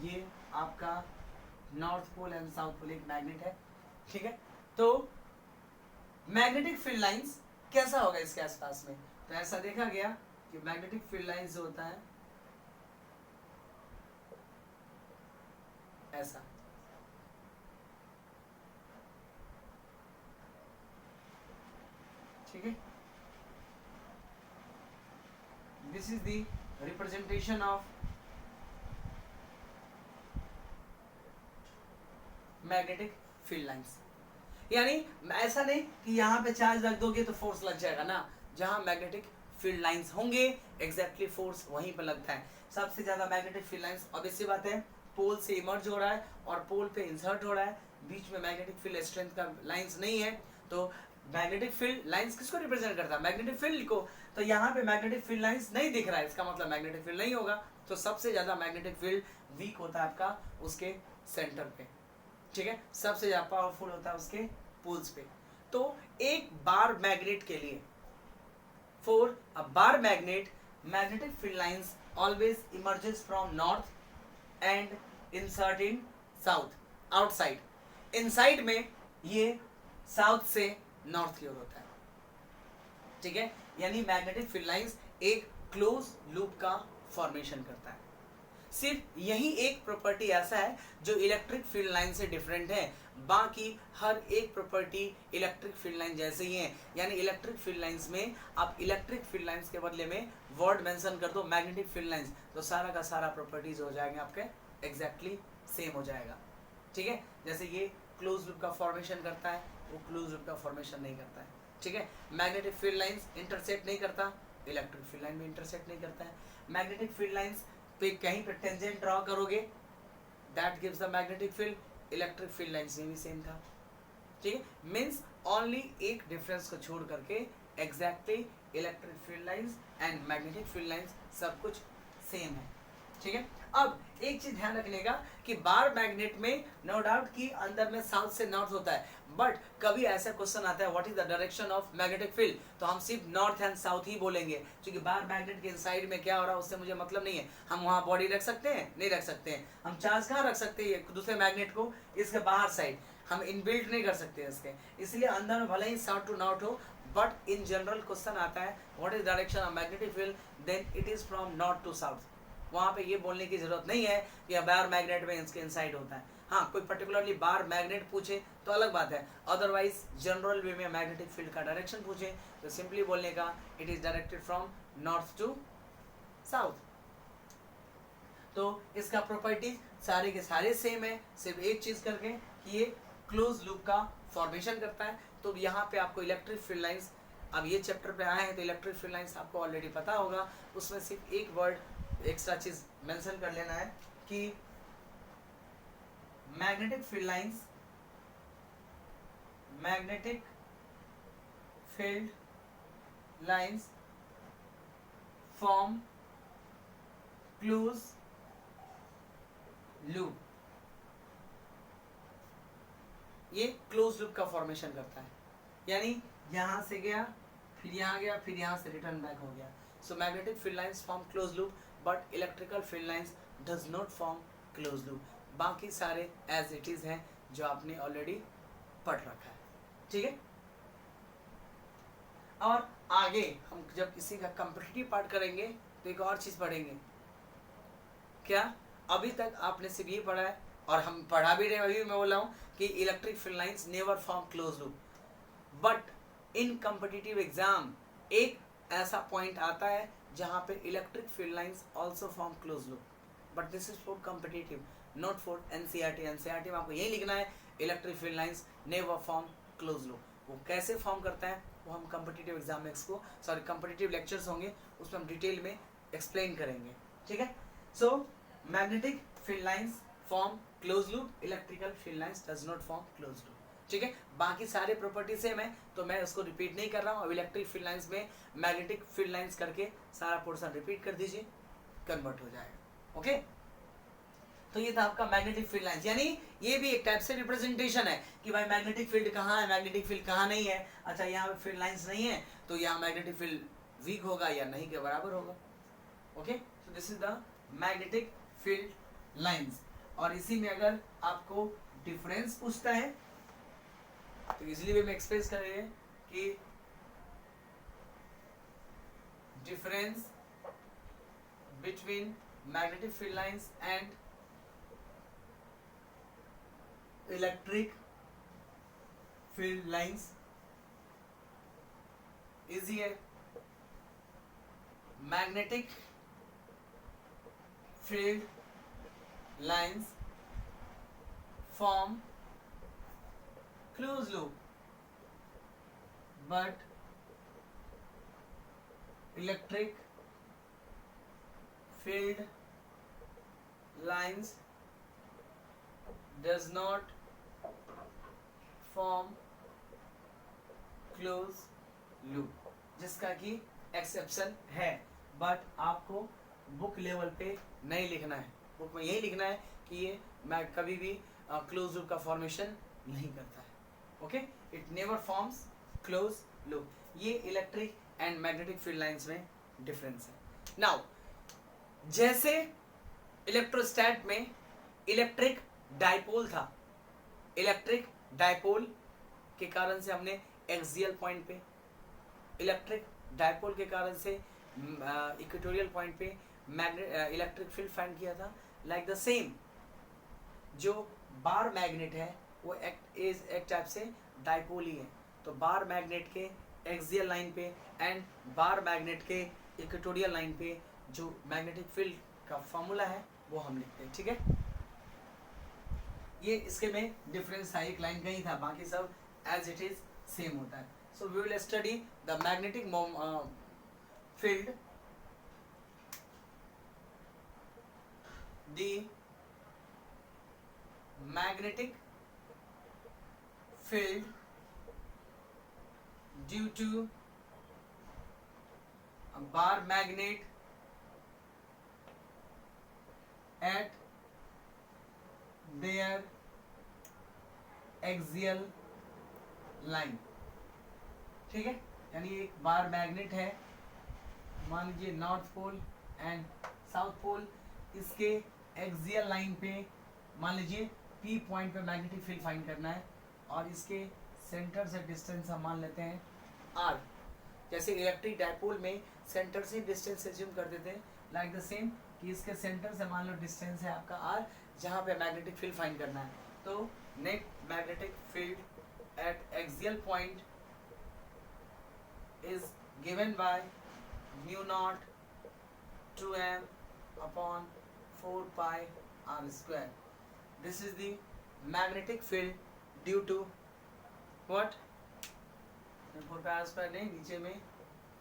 ये आपका north pole and south pole एक मैग्नेट है। ठीक है, तो मैग्नेटिक फील्ड लाइंस कैसा होगा इसके आसपास में? तो ऐसा देखा गया कि मैग्नेटिक फील्ड लाइंस जो होता है ऐसा, ठीक है, this is the representation of magnetic field lines. यानी ऐसा नहीं कि यहाँ पे चार्ज रख दोगे तो फोर्स लग जाएगा ना, जहां मैग्नेटिक फील्ड लाइंस होंगे एग्जैक्टली फोर्स वहीं पर लगता है। सबसे ज्यादा मैग्नेटिक फील्ड लाइंस ऑब्वियस सी बात है पोल से इमर्ज हो रहा है और पोल पे इंसर्ट हो रहा है, बीच में मैग्नेटिक फील्ड स्ट्रेंथ का लाइंस नहीं है। तो मैग्नेटिक फील्ड लाइंस किसको रिप्रेजेंट करता है? मैग्नेटिक फील्ड को। तो यहाँ पे मैग्नेटिक फील्ड लाइंस नहीं दिख रहा है, इसका मतलब मैग्नेटिक फील्ड नहीं होगा। तो सबसे ज्यादा मैग्नेटिक फील्ड वीक होता है आपका उसके सेंटर पे। ठीक है, सबसे ज्यादा पावरफुल होता है उसके पोल्स पे। तो एक बार मैग्नेट के लिए, for a bar magnet, magnetic field lines always emerges from north and insert in south, outside. Inside में ये साउथ से नॉर्थ की ओर होता है। ठीक है, यानी मैग्नेटिक फील्ड लाइंस एक क्लोज लूप का फॉर्मेशन करता है। सिर्फ यही एक प्रॉपर्टी ऐसा है जो इलेक्ट्रिक फील्ड लाइन से डिफरेंट है, बाकी हर एक प्रॉपर्टी इलेक्ट्रिक फील्ड लाइन जैसे ही है। यानी इलेक्ट्रिक फील्ड लाइंस में आप इलेक्ट्रिक फील्ड लाइंस के बदले में वर्ड मेंशन कर दो मैग्नेटिक फील्ड लाइंस, तो सारा का सारा प्रॉपर्टीज हो जाएंगे आपके एग्जैक्टली सेम हो जाएगा। ठीक है, जैसे ये क्लोज लूप का फॉर्मेशन करता है, वो क्लोज लूप का फॉर्मेशन नहीं करता है। ठीक है, मैग्नेटिक फील्ड लाइंस इंटरसेक्ट नहीं करता, इलेक्ट्रिक फील्ड लाइन भी इंटरसेक्ट नहीं करता है। मैग्नेटिक फील्ड लाइंस पे कहीं पे टेंजेंट ड्रॉ करोगे, that gives the magnetic field. Electric field lines में भी सेम था। ठीक है, मींस ओनली एक डिफरेंस को छोड़ करके exactly electric field lines and magnetic field lines सब कुछ सेम है। ठीक है, अब एक चीज ध्यान रखने का कि बार मैग्नेट में नो डाउट कि अंदर में साउथ से नॉर्थ होता है, बट कभी ऐसा क्वेश्चन आता है what is the direction of magnetic field, तो हम सिर्फ नॉर्थ एंड साउथ ही बोलेंगे, क्योंकि बार मैग्नेट के इनसाइड में क्या हो रहा है उससे मुझे मतलब नहीं है। हम वहाँ बॉडी रख सकते हैं? नहीं रख सकते हैं। हम चार्ज कहाँ रख सकते हैं दूसरे मैग्नेट को? इसके बाहर साइड। हम इनबिल्ट नहीं कर सकते इसके, इसलिए अंदर में भले ही साउथ टू नॉर्थ हो, बट इन जनरल क्वेश्चन आता है what is direction of magnetic field, then it is from north to south. वहाँ पे ये बोलने की जरूरत नहीं है कि बार मैग्नेट में इसके इनसाइड होता है। हाँ, कोई पर्टिकुलरली बार मैग्नेट पूछे तो अलग बात है, अदरवाइज जनरल वे में मैग्नेटिक फील्ड का डायरेक्शन पूछे तो सिंपली बोलने का it is directed from north to south. तो इसका प्रॉपर्टीज सारे के सारे सेम है, सिर्फ एक चीज करके कि ये क्लोज लूप का फॉर्मेशन करता है। तो यहाँ पे आपको इलेक्ट्रिक फील्ड लाइंस, अब ये चैप्टर पे आए हैं तो इलेक्ट्रिक फील्ड लाइंस आपको ऑलरेडी पता होगा, उसमें सिर्फ एक वर्ड एक्स्ट्रा चीज मेंशन कर लेना है कि magnetic field lines, magnetic field lines form close loop. ये क्लोज लूप का फॉर्मेशन करता है, यानी यहां से गया, फिर यहाँ गया, फिर यहाँ से रिटर्न बैक हो गया। So magnetic field lines form close loop, but electrical field lines does not form close loop. बाकी सारे एज इट इज हैं जो आपने ऑलरेडी पढ़ रखा है, ठीक है। और आगे हम जब किसी का कॉम्पिटिटिव पार्ट करेंगे तो एक और चीज पढ़ेंगे। क्या? अभी तक आपने सिर्फ ये पढ़ा है, और हम पढ़ा भी रहे, अभी मैं बोल रहा हूँ कि electric field lines never form close loop, but in competitive exam एक ऐसा पॉइंट आता है जहाँ पे electric field lines also form close loop, but this is for competitive, not for NCERT. NCERT में आपको यही लिखना है electric field lines never form close loop. वो कैसे फॉर्म करता है वो हम कॉम्पिटिटिव एग्जाम में इसको, सॉरी कॉम्पिटिटिव लेक्चर्स होंगे उसमें हम डिटेल में एक्सप्लेन करेंगे, ठीक है। So magnetic field lines form close loop, electrical field lines does not form close loop, ठीक है। बाकी सारे प्रॉपर्टी सेम है तो मैं उसको रिपीट नहीं कर रहा हूँ। अब इलेक्ट्रिक फील्ड लाइंस में मैग्नेटिक फील्ड लाइंस करके सारा पोर्शन रिपीट कर दीजिए, कन्वर्ट हो जाएगा, ओके। तो ये था आपका मैग्नेटिक फील्ड लाइंस, यानी ये भी एक टाइप से रिप्रेजेंटेशन है कि भाई मैग्नेटिक फील्ड कहाँ है, मैग्नेटिक फील्ड कहाँ नहीं है। अच्छा, यहाँ पे फील्ड लाइंस नहीं है तो यहाँ मैग्नेटिक फील्ड वीक होगा या नहीं के बराबर होगा, okay. So this is the magnetic field lines. और इसी में अगर आपको डिफरेंस पूछता है तो इजीली वे में एक्सप्रेस करेंगे कि difference between magnetic field lines and electric field lines is ये magnetic field lines form closed loop, but electric field lines does not form closed loop, जिसका कि एक्सेप्शन है, बट आपको बुक लेवल पे नहीं लिखना है। बुक में यही लिखना है कि ये मैं कभी भी क्लोज लूप का फॉर्मेशन नहीं करता है, okay. It never forms close loop. ये electric and magnetic field lines में डिफरेंस है। नाउ जैसे इलेक्ट्रोस्टैट में इलेक्ट्रिक डाइपोल था, इलेक्ट्रिक डाइपोल के कारण से हमने एक्सियल पॉइंट पे, इलेक्ट्रिक डाइपोल के कारण से इक्वेटोरियल पॉइंट पे इलेक्ट्रिक फील्ड फाइंड किया था। लाइक द सेम जो बार मैग्नेट है वो एक टाइप से डाइपोल ही है। तो बार मैग्नेट के एक्सियल लाइन पे एंड बार मैग्नेट के इक्वेटोरियल लाइन पे जो मैग्नेटिक फील्ड का फॉर्मूला है वो हम लिखते हैं, ठीक है। ये इसके में डिफरेंस था, एक लाइन का ही था, बाकी सब एज इट इज सेम होता है। So we will study the magnetic field, the magnetic field due to a bar magnet at their axial line, ठीक है। यानी एक बार मैग्नेट है, मान लीजिए north pole and south pole, इसके एक्सियल लाइन पे मान लीजिए P पॉइंट पे मैग्नेटिक फील्ड फाइंड करना है, और इसके सेंटर से डिस्टेंस हम मान लेते हैं R। जैसे इलेक्ट्रिक डाइपोल में सेंटर से डिस्टेंस एज्यूम कर देते हैं, लाइक द सेम कि इसके सेंटर से मान लो डिस्टेंस है आपका R, जहाँ पे मैग्नेटिक फील्ड फाइंड करना है। तो net magnetic field at axial point is given by mu naught 2m upon 4 pi r square. This is the magnetic field due to what, 4 pi r square नहीं, नीचे में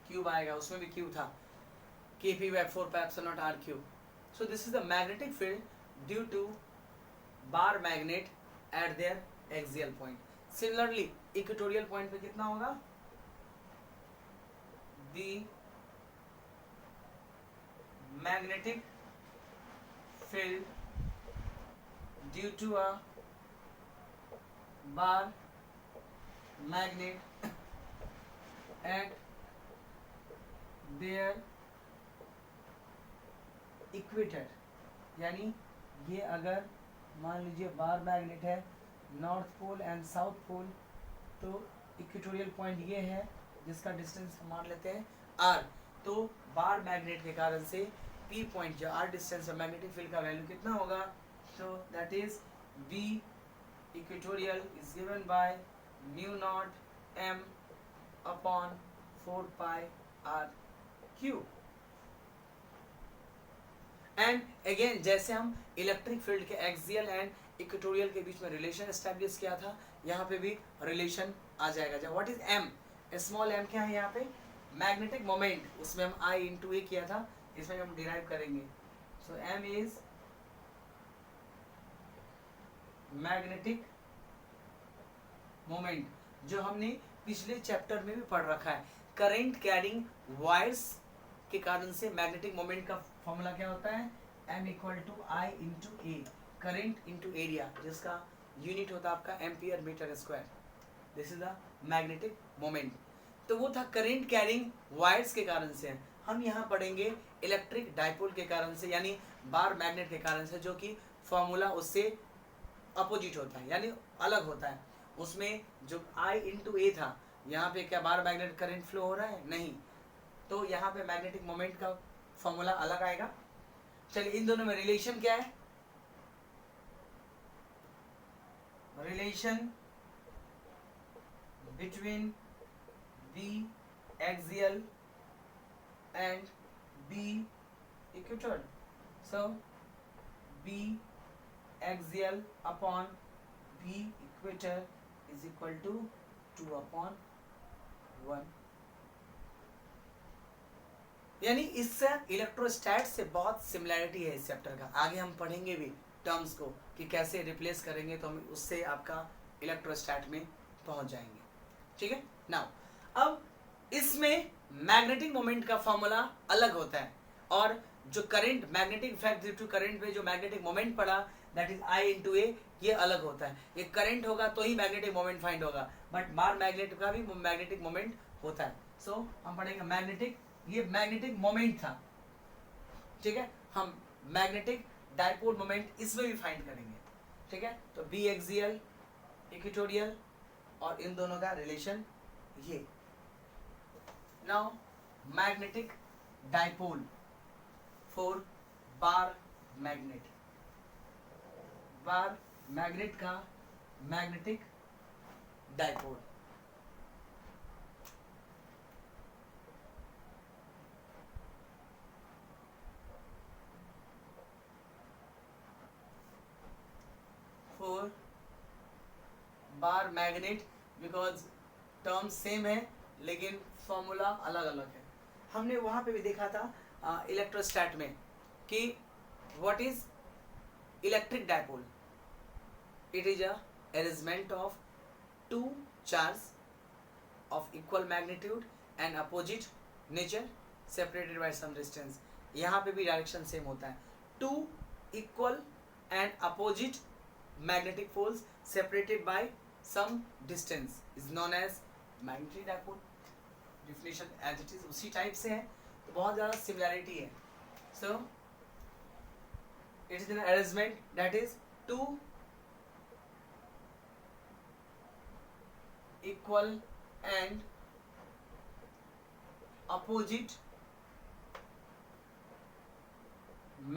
cube आएगा, उसमें भी Q था, kp by 4 pi epsilon naught r cube. So this is the magnetic field due to bar magnet at their axial point. Similarly equatorial point पे कितना होगा, the magnetic field due to a bar magnet at their equator, यानी ये अगर मान लीजिए bar magnet है north pole and south pole, तो इक्वेटोरियल पॉइंट ये है जिसका डिस्टेंस हम मान लेते हैं r, तो बार मैग्नेट के कारण से p पॉइंट जो r डिस्टेंस है मैग्नेटिक फील्ड का वैल्यू कितना होगा, तो that is v equatorial is given by mu not m upon 4 pi r cube. And again जैसे हम इलेक्ट्रिक फील्ड के एक्सियल एंड इक्वेटोरियल के बीच में रिलेशन एस्टैब्लिश किया था, यहाँ पे भी रिलेशन आ जाएगा. जब what is M, small M क्या है यहाँ पे, मैग्नेटिक मोमेंट, उसमें हम आई इंटू ए किया था, इसमें हम डिराइव करेंगे. सो एम इज मैग्नेटिक मोमेंट, जो हमने पिछले चैप्टर में भी पढ़ रखा है. करंट कैरिंग वायर्स के कारण से मैग्नेटिक मोमेंट का फॉर्मूला क्या होता है, m equal to I into A, current into area, जिसका यूनिट होता है आपका ampere metre square. This is the magnetic moment. तो वो था करंट कैरिंग वायर्स के कारण से. हम यहाँ पढ़ेंगे इलेक्ट्रिक डाइपोल के कारण से, यानी बार मैग्नेट के कारण से, जो कि फॉर्मूला उससे अपोजिट होता है, यानी अलग होता है. उसमें जो आई इंटू ए था, यहाँ पे क्या बार मैग्नेट करंट फ्लो हो रहा है, नहीं, तो यहाँ पे मैग्नेटिक मोमेंट का फॉर्मूला अलग आएगा. चलिए इन दोनों में रिलेशन क्या है, relation between B axial and B equator. So B axial upon B equator is equal to 2/1. यानी इससे इलेक्ट्रोस्टैट से बहुत सिमिलैरिटी है इस चैप्टर का. आगे हम पढ़ेंगे भी टर्म्स को कि कैसे रिप्लेस करेंगे, तो हम उससे आपका इलेक्ट्रोस्टैट में पहुंच जाएंगे. ठीक है. नाउ अब इसमें मैग्नेटिक मोमेंट का फॉर्मूला अलग होता है, और जो current magnetic effect due to current पे जो मैग्नेटिक मोमेंट पड़ा, that is I into A, ये अलग होता है. ये करंट होगा तो ही मैग्नेटिक मोमेंट फाइंड होगा, बट बार मैग्नेट का भी मैग्नेटिक मोमेंट होता है. सो हम पढ़ेंगे मैग्नेटिक, ये मैग्नेटिक मोमेंट था. ठीक है. हम मैग्नेटिक डाइपोल मोमेंट इसमें भी फाइंड करेंगे. ठीक है. तो बी एक्सियल इक्वेटोरियल और इन दोनों का रिलेशन ये. Now magnetic dipole for bar magnet, bar magnet का magnetic dipole. Bar magnet, because term same है लेकिन फॉर्मूला अलग अलग है. हमने वहां पे भी देखा था इलेक्ट्रोस्टैट में कि what is electric dipole. It is a arrangement of two charge of equal magnitude and opposite nature separated by some distance. यहाँ पे भी डायरेक्शन सेम होता है. Two equal and opposite magnetic poles separated by some distance is known as magnetic dipole. Definition as it is उसी type से है, तो बहुत ज़्यादा सिमिलैरिटी है. So it is an arrangement that is two equal and opposite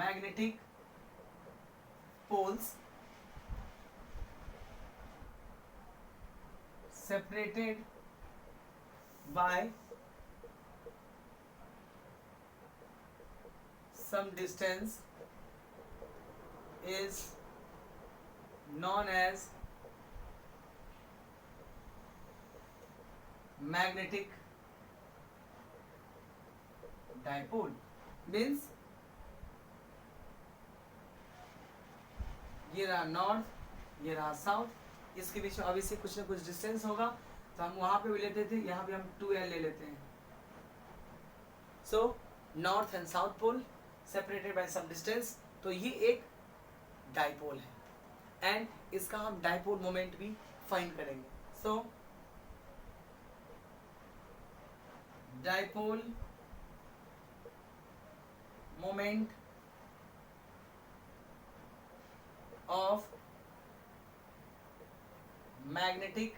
magnetic poles separated by some distance is known as magnetic dipole means ये रहा north, ये रहा साउथ, इसके बीच में ऑब्वियसली कुछ ना कुछ डिस्टेंस होगा, तो हम वहां पे भी लेते थे, यहाँ भी हम 2L ले लेते हैं. So north and south pole separated by some distance, तो ये एक डाइपोल है एंड इसका हम डाइपोल मोमेंट भी फाइंड करेंगे. So dipole moment of magnetic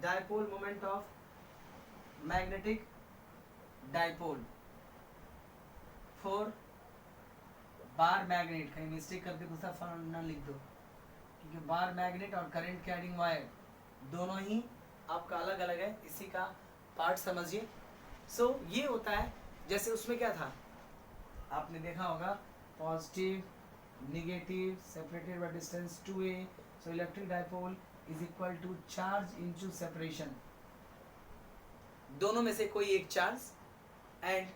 dipole, moment of magnetic dipole for bar magnet. कहीं मिस्टेक करके दूसरा फॉर्मूला लिख दो, क्योंकि बार मैग्नेट और करंट कैरिंग वायर दोनों ही आपका अलग अलग है, इसी का पार्ट समझिए. सो ये होता है, जैसे उसमें क्या था आपने देखा होगा, positive negative separated by distance 2a. So electric dipole is equal to charge into separation, दोनों में से कोई एक चार्ज एंड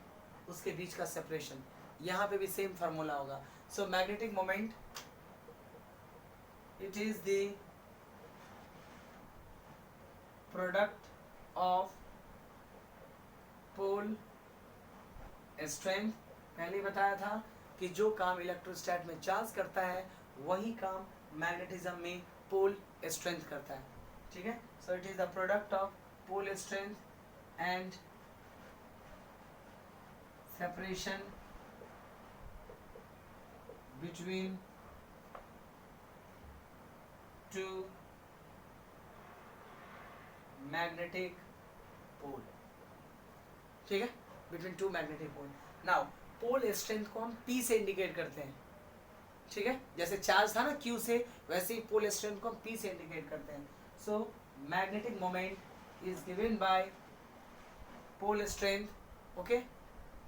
उसके बीच का सेपरेशन. यहाँ पे भी सेम फार्मूला होगा. So magnetic moment it is the product of pole strength. पहले ही बताया था कि जो काम इलेक्ट्रोस्टैट में चार्ज करता है वही काम मैग्नेटिज्म में पोल स्ट्रेंथ करता है. ठीक है. So it is the product of pole strength and separation between two magnetic pole. ठीक है, between two magnetic pole. Now pole strength को हम P से इंडिकेट करते हैं. ठीक है, जैसे चार्ज था ना Q से, वैसे ही पोल स्ट्रेंथ को हम P से इंडिकेट करते हैं. So magnetic moment is given by pole strength, okay,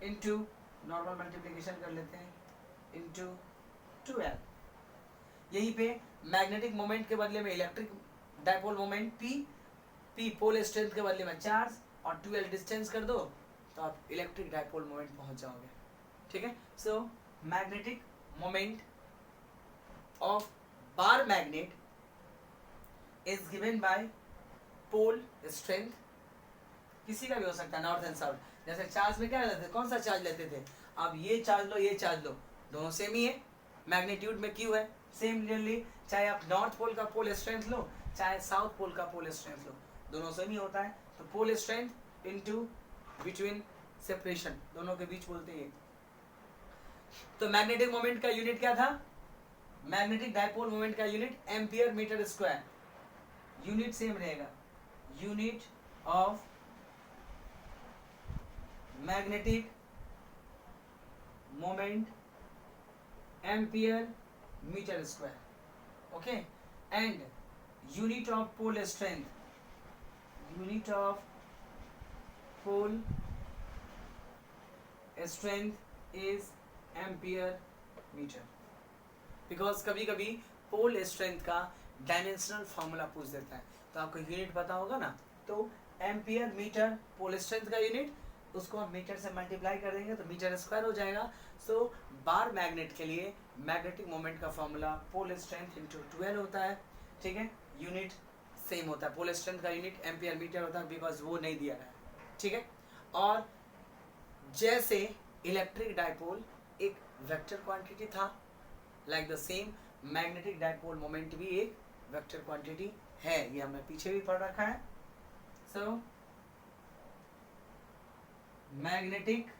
into normal multiplication कर लेते हैं, इनटू 2L. यहीं पे मैग्नेटिक मोमेंट के बदले में electric dipole moment P pole strength के बदले में चार्ज और 2L डिस्टेंस कर दो, तो आप इलेक्ट्रिक डाइपोल मोमेंट पहुंच जाओगे. ठीक है. So magnetic moment of bar magnet is given by pole strength. किसी का भी हो सकता है, नॉर्थ एंड साउथ. जैसे चार्ज में क्या लेते थे, कौन सा चार्ज लेते थे, अब ये चार्ज लो ये चार्ज लो, दोनों सेम ही है. मैग्नीट्यूड में Q है, सेम रियली, चाहे आप नॉर्थ पोल का पोल स्ट्रेंथ लो चाहे साउथ पोल का पोल स्ट्रेंथ लो, दोनों सेम ही होता है. तो pole strength into between separation, दोनों के बीच बोलते हैं. तो मैग्नेटिक मोमेंट का यूनिट क्या था, मैग्नेटिक डाइपोल मोमेंट का unit ampere metre square. Unit same रहेगा, unit of magnetic moment ampere metre square, okay. And unit of pole strength, unit of pole strength is ampere metre. Because कभी कभी pole strength का dimensional formula पूछ देता है, तो आपको unit पता होगा ना, तो एम्पियर मीटर पोल स्ट्रेंथ का यूनिट, उसको हम मीटर से मल्टीप्लाई कर देंगे तो मीटर स्क्वायर हो जाएगा. सो बार मैग्नेट के लिए मैग्नेटिक मोमेंट का फॉर्मूला पोल स्ट्रेंथ इंटू 12 होता है. ठीक है, यूनिट सेम होता है, पोल स्ट्रेंथ का यूनिट एम्पियर मीटर होता है, बिकॉज वो नहीं दिया गया है. ठीक है. और जैसे इलेक्ट्रिक डाइपोल एक वेक्टर क्वांटिटी था, like the same magnetic dipole moment भी एक वेक्टर क्वांटिटी है, ये हमने पीछे भी पढ़ रखा है. So magnetic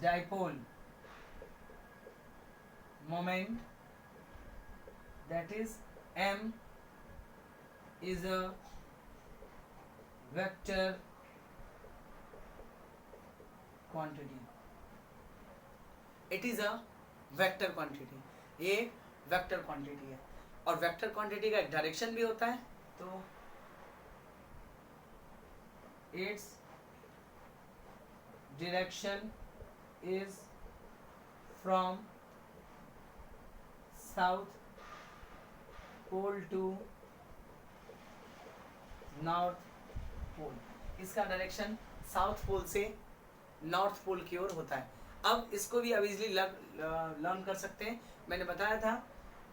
dipole moment, that is M, is a vector quantity. It is a vector quantity. ये वेक्टर क्वांटिटी है, और वेक्टर क्वांटिटी का एक डायरेक्शन भी होता है, तो its direction is from south pole to north pole, इसका डायरेक्शन साउथ पोल से नॉर्थ पोल की ओर होता है। अब इसको भी अब इजिली लर्न कर सकते हैं। मैंने बताया था,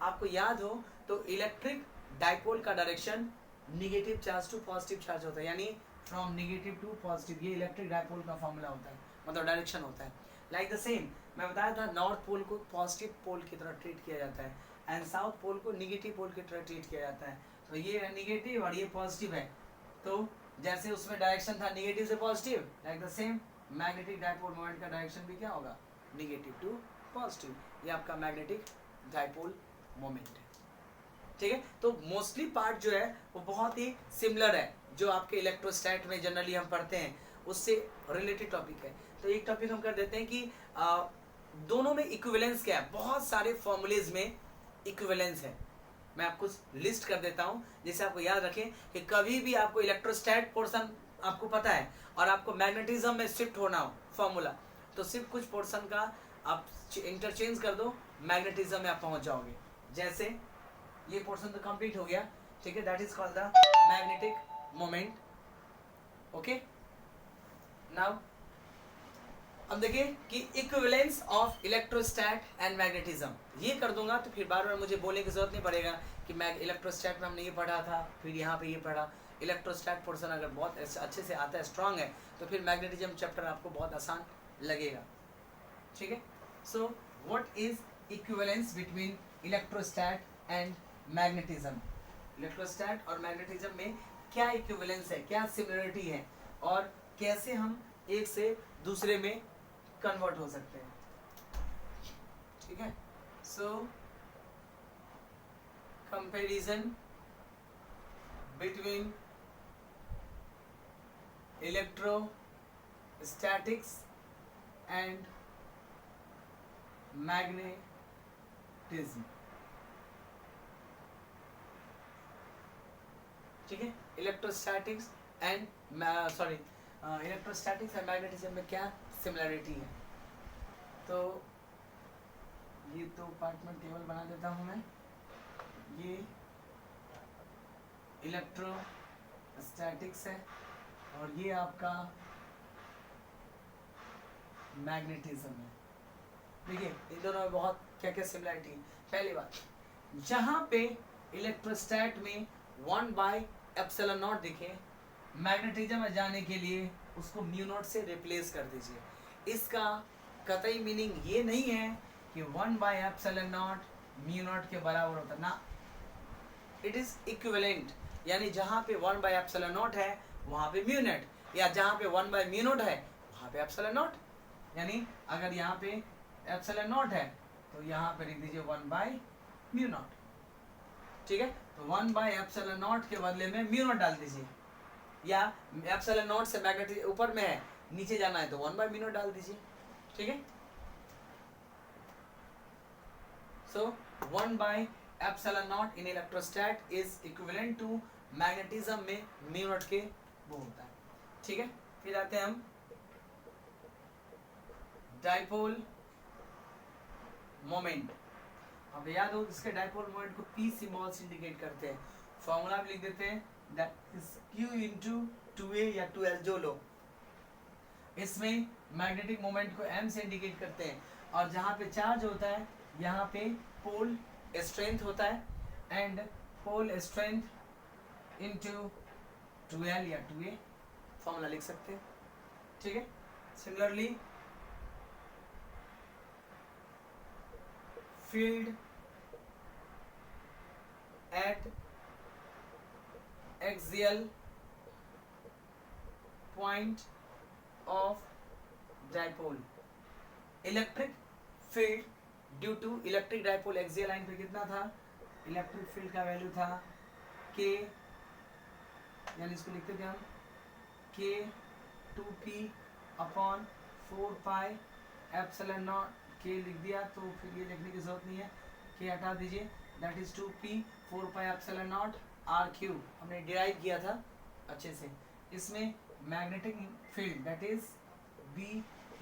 आपको याद हो तो इलेक्ट्रिक डाइपोल का direction negative charge to positive charge होता है, यानी फ्रॉम निगेटिव टू पॉजिटिव, ये इलेक्ट्रिक डाइपोल का फॉर्मूला होता है, मतलब डायरेक्शन होता है। लाइक द सेम मैं बताया था, नॉर्थ पोल को पॉजिटिव पोल की तरह ट्रीट किया जाता है एंड साउथ पोल को निगेटिव पोल की तरह ट्रीट किया जाता है। तो ये है निगेटिव और ये पॉजिटिव है, तो जैसे उसमें डायरेक्शन था निगेटिव से positive, like the same magnetic dipole moment का डायरेक्शन भी क्या होगा, निगेटिव टू पॉजिटिव। ये आपका मैग्नेटिक डाइपोल मोमेंट है, ठीक है। तो मोस्टली पार्ट जो है वो बहुत ही सिमिलर है, जो आपके इलेक्ट्रोस्टैट में जनरली हम पढ़ते हैं उससे रिलेटेड टॉपिक है। तो एक टॉपिक हम कर देते हैं कि दोनों में इक्विवेलेंस क्या है। बहुत सारे फॉर्मूलेज में इक्विवेलेंस है, मैं आपको लिस्ट कर देता हूं जिससे आपको याद रखें कि कभी भी आपको इलेक्ट्रोस्टैट पोर्शन आपको पता है और आपको मैग्नेटिज्म में शिफ्ट होना हो फॉर्मूला, तो सिर्फ कुछ पोर्शन का आप इंटरचेंज कर दो, मैग्नेटिज्म में आप पहुंच जाओगे। जैसे ये पोर्शन तो कंप्लीट हो गया, ठीक है, that is called the magnetic moment. Okay, now अब देखिए कि इक्विवेलेंस ऑफ इलेक्ट्रोस्टैट एंड मैग्नेटिज्म, ये कर दूंगा तो फिर बार बार मुझे बोलने की जरूरत नहीं पड़ेगा कि मैं इलेक्ट्रोस्टैट में हमने ये पढ़ा था, फिर यहाँ पे ये पढ़ा। इलेक्ट्रोस्टैट पोर्शन अगर बहुत अच्छे से आता है, स्ट्रांग है, तो फिर मैग्नेटिज्म चैप्टर आपको बहुत आसान लगेगा, ठीक है। So what is equivalence between electrostat and magnetism. Electrostat और मैग्नेटिज्म में क्या इक्विवेलेंस है, क्या सिमिलरिटी है, और कैसे हम एक से दूसरे में कन्वर्ट हो सकते हैं, ठीक है। So comparison between electrostatics and magnetism, ठीक है। Electrostatics and electrostatics and magnetism में क्या सिमिलरिटी है। तो ये तो पार्ट में टेबल बना देता हूं मैं। ये इलेक्ट्रोस्टैटिक्स है और ये आपका मैग्नेटिज्म है। देखिए इन दोनों में बहुत क्या क्या सिमिलरिटी है। पहली बात, जहां पे इलेक्ट्रोस्टैट में 1/ε0 दिखे, मैग्नेटिज्म में जाने के लिए उसको म्यू नॉट से रिप्लेस कर दीजिए। इसका कतई मीनिंग ये नहीं है कि 1/ε0 म्यू नॉट के बराबर होता ना, इट इज इक्विवेलेंट, यानी जहां पे 1/ε0 है वहां पे म्यू नॉट, या जहां पे 1/μ0 है वहां पे ε0, यानी अगर यहाँ पे ε0 है तो यहाँ पे लिख दीजिए 1/μ0, ठीक है। तो 1/ε0 के बदले में म्यू नॉट डाल दीजिए, या ε0 से मैग्नेटिक ऊपर में है, नीचे जाना है तो 1/μ0 डाल दीजिए, ठीक है। सो 1/ε0 इन इलेक्ट्रोस्टैट इज इक्विवेलेंट टू मैग्नेटिज्म में म्यू नॉट के वो होता है, ठीक है। फिर आते हैं हम डाइपोल मोमेंट। अब याद हो इसके डाइपोल मोमेंट को P सिंबल से इंडिकेट करते हैं, फॉर्मूला भी लिख देते हैं, that is Q into 2A या 2L जो लो। इसमें मैग्नेटिक मोमेंट को M से इंडिकेट करते हैं, और जहाँ पे चार्ज होता है यहाँ पे पोल स्ट्रेंथ होता है, and pole strength into 2L या 2A, फॉर्मूला लिख सकते हैं, ठीक है। Similarly field at axial point of dipole, electric field due to electric dipole axial line पे कितना था, इलेक्ट्रिक फील्ड का वैल्यू था K, यानी इसको लिखते थे हम K2P/4πε0, K लिख दिया तो फिर ये लिखने की जरूरत नहीं है, K हटा दीजिए, दैट इज 2P/4πε0 R3 हमने डिराइव किया था अच्छे से। इसमें magnetic field that is B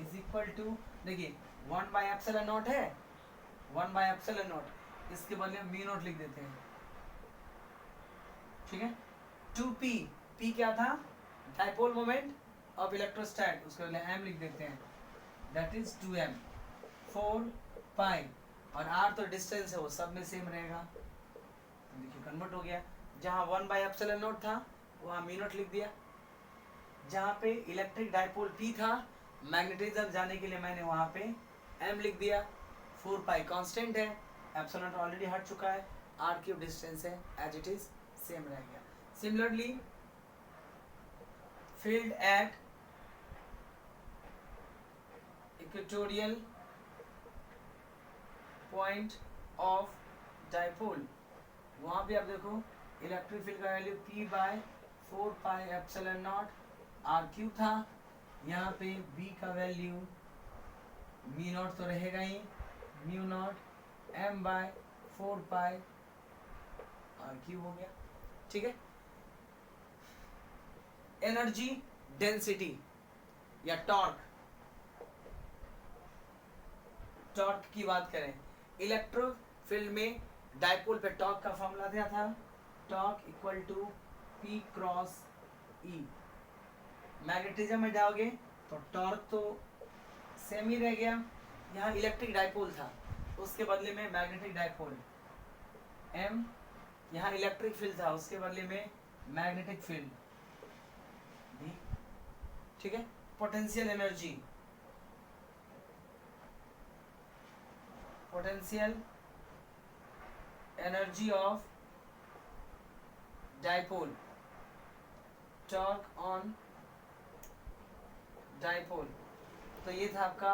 is equal to, देखिए 1/ε0 है, 1/ε0, इसके बदले में म्यू नॉट लिख देते हैं, ठीक है। 2p, p क्या था, डाइपोल मोमेंट ऑफ इलेक्ट्रोस्टैट, उसको m लिख देते हैं, दैट इज 2m। 4 पाई और r तो डिस्टेंस है, वो सब में सेम रहेगा, तो देखिए कन्वर्ट हो गया। जहाँ 1/ε0 था वहाँ μ0 लिख दिया। जहाँ पे इलेक्ट्रिक डाइपोल p था, मैग्नेटिज्म जाने के लिए मैंने वहाँ पे m लिख दिया। 4 पाई कांस्टेंट है, एप्सिलॉन ऑलरेडी हट चुका है, r क्यूब डिस्टेंस है, एज इट इज सेम रह गया। Similarly field at equatorial point of dipole, वहाँ भी आप देखो इलेक्ट्रिक फील्ड का वैल्यू p/4πε0 r³ था। यहाँ पे b का वैल्यू μ0 तो रहेगा ही, μ0 m/4π r³ हो गया। ठीक है। एनर्जी डेंसिटी या टॉर्क, टॉर्क की बात करें, इलेक्ट्रिक फील्ड में डाइपोल पे टॉर्क का फॉर्मूला क्या था, torque equal to p cross e। Magnetism में जाओगे तो टॉर्क तो सेम ही रह गया, यहाँ इलेक्ट्रिक डाइपोल था उसके बदले में मैग्नेटिक डाइपोल m, यहाँ इलेक्ट्रिक फील्ड था उसके बदले में मैग्नेटिक फील्ड b। ठीक है। Potential energy, potential energy of dipole, torque on dipole, तो ये था आपका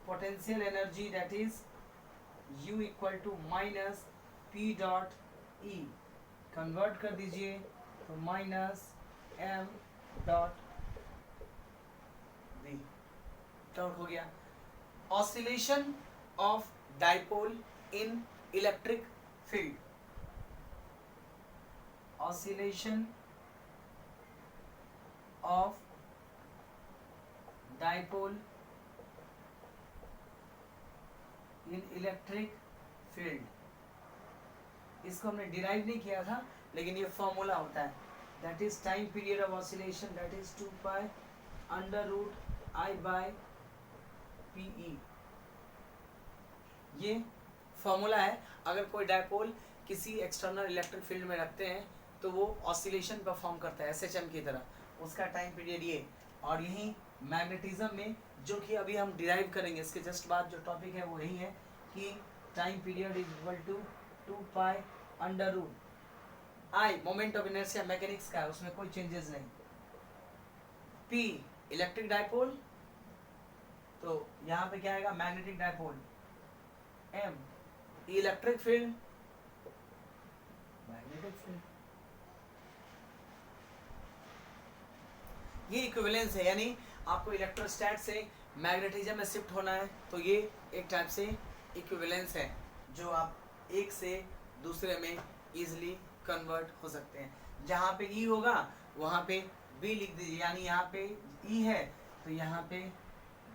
potential energy, that is U equal to minus p dot E, convert कर दीजिए तो minus m dot v, torque हो गया। Oscillation of dipole in electric field, oscillation of dipole in electric field, इसको हमने डिराइव नहीं किया था लेकिन ये फॉर्मूला होता है, that is time period of oscillation, that is 2π √I/PE, ये फॉर्मूला है। अगर कोई डाइपोल किसी एक्सटर्नल इलेक्ट्रिक फील्ड में रखते हैं तो वो ऑसिलेशन परफॉर्म करता है SHM की तरह, उसका टाइम पीरियड ये। और यही मैग्नेटिज्म में, जो कि अभी हम डिराइव करेंगे, इसके जस्ट बाद जो टॉपिक है वो यही है कि time period is equal to 2π √I, moment of inertia mechanics का है, उसमें कोई चेंजेस नहीं। P इलेक्ट्रिक डाइपोल, तो यहाँ पे क्या आएगा, magnetic dipole. M electric field, magnetic field, ये इक्विवेलेंस है, यानी आपको इलेक्ट्रोस्टैट से मैग्नेटिज्म में शिफ्ट होना है तो ये एक टाइप से इक्विवेलेंस है, जो आप एक से दूसरे में इजीली कन्वर्ट हो सकते हैं। जहाँ पे E होगा वहाँ पे B लिख दीजिए, यानी यहाँ पे E है तो यहाँ पे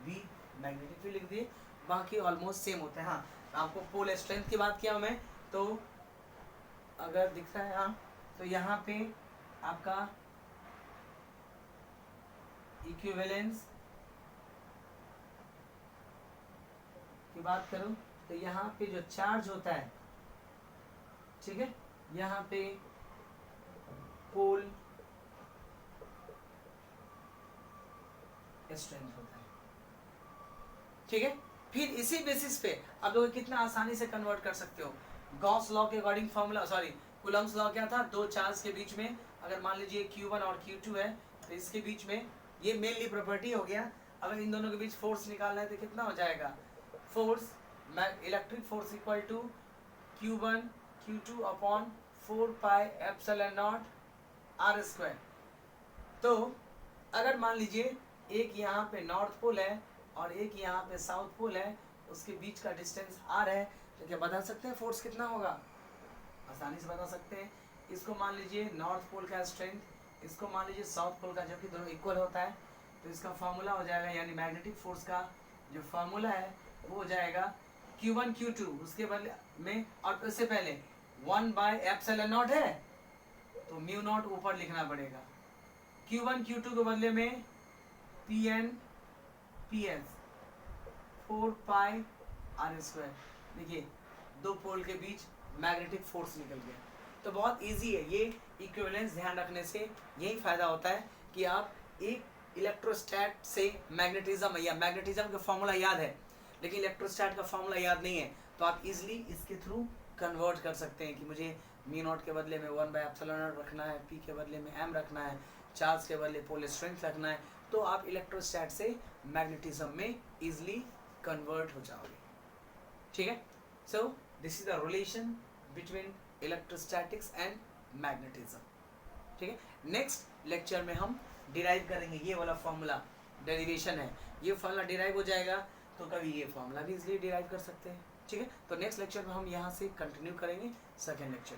B मैग्नेटिक फील्ड लिख दिए, बाकी ऑलमोस्ट सेम होते हैं। हाँ, आपको पोल स्ट्रेंथ की बात किया मैं, तो अगर दिख रहा है हाँ, तो यहाँ पे आपका इक्विवेलेंस की बात करूं तो यहाँ पे जो चार्ज होता है, ठीक है, यहाँ पे पोल स्ट्रेंथ होता है। ठीक है। फिर इसी बेसिस पे आप लोग कितना आसानी से कन्वर्ट कर सकते हो। गॉस लॉ के according formula, sorry Coulomb's law क्या था, दो चार्ज के बीच में अगर मान लीजिए Q1 और Q2 है तो इसके बीच में, ये मेनली प्रॉपर्टी हो गया, अगर इन दोनों के बीच फोर्स निकालना है तो कितना हो जाएगा, force electric force equal to Q1 Q2 upon 4πε0 r²। तो अगर मान लीजिए एक यहाँ पे नॉर्थ पोल है और एक यहाँ पे साउथ पोल है, उसके बीच का डिस्टेंस r है, तो क्या बता सकते हैं फोर्स कितना होगा, आसानी से बता सकते हैं। इसको मान लीजिए नॉर्थ पोल का स्ट्रेंथ, इसको मान लीजिए साउथ पोल का, जो कि दोनों इक्वल होता है, तो इसका फार्मूला हो जाएगा, यानी मैग्नेटिक फोर्स का जो फार्मूला है वो हो जाएगा Q1 Q2, उसके बदले में, और उससे पहले 1/ε0 है, तो म्यू नॉट ऊपर लिखना पड़ेगा, Q1 Q2 के बदले में Pn PS 4 pi r square. देखिए दो पोल के बीच मैग्नेटिक फोर्स निकल गया। तो बहुत इजी है ये इक्विवेलेंस ध्यान रखने से यही फायदा होता है कि आप एक इलेक्ट्रोस्टैट से मैग्नेटिज्म या मैग्नेटिज्म का फॉर्मूला याद है लेकिन इलेक्ट्रोस्टैट का फॉर्मूला याद नहीं है, तो आप इजीली इसके थ्रू कन्वर्ट कर सकते हैं कि मुझे म्यू नॉट के बदले में 1/ε0 रखना है, P के बदले में M रखना है, चार्ज के बदले पोल स्ट्रेंथ रखना है, तो आप इलेक्ट्रोस्टैट से मैग्नेटिज्म में इजीली कन्वर्ट हो जाओगे। ठीक है, so this is the relation between electrostatics and magnetism. ठीक है, नेक्स्ट लेक्चर में हम डिराइव करेंगे ये वाला फॉर्मूला, डेरिवेशन है, ये फॉर्मूला डिराइव हो जाएगा तो कभी ये फॉर्मूला भी इजीली डिराइव कर सकते हैं। ठीक है, तो नेक्स्ट लेक्चर में हम यहाँ से कंटिन्यू करेंगे सेकेंड लेक्चर।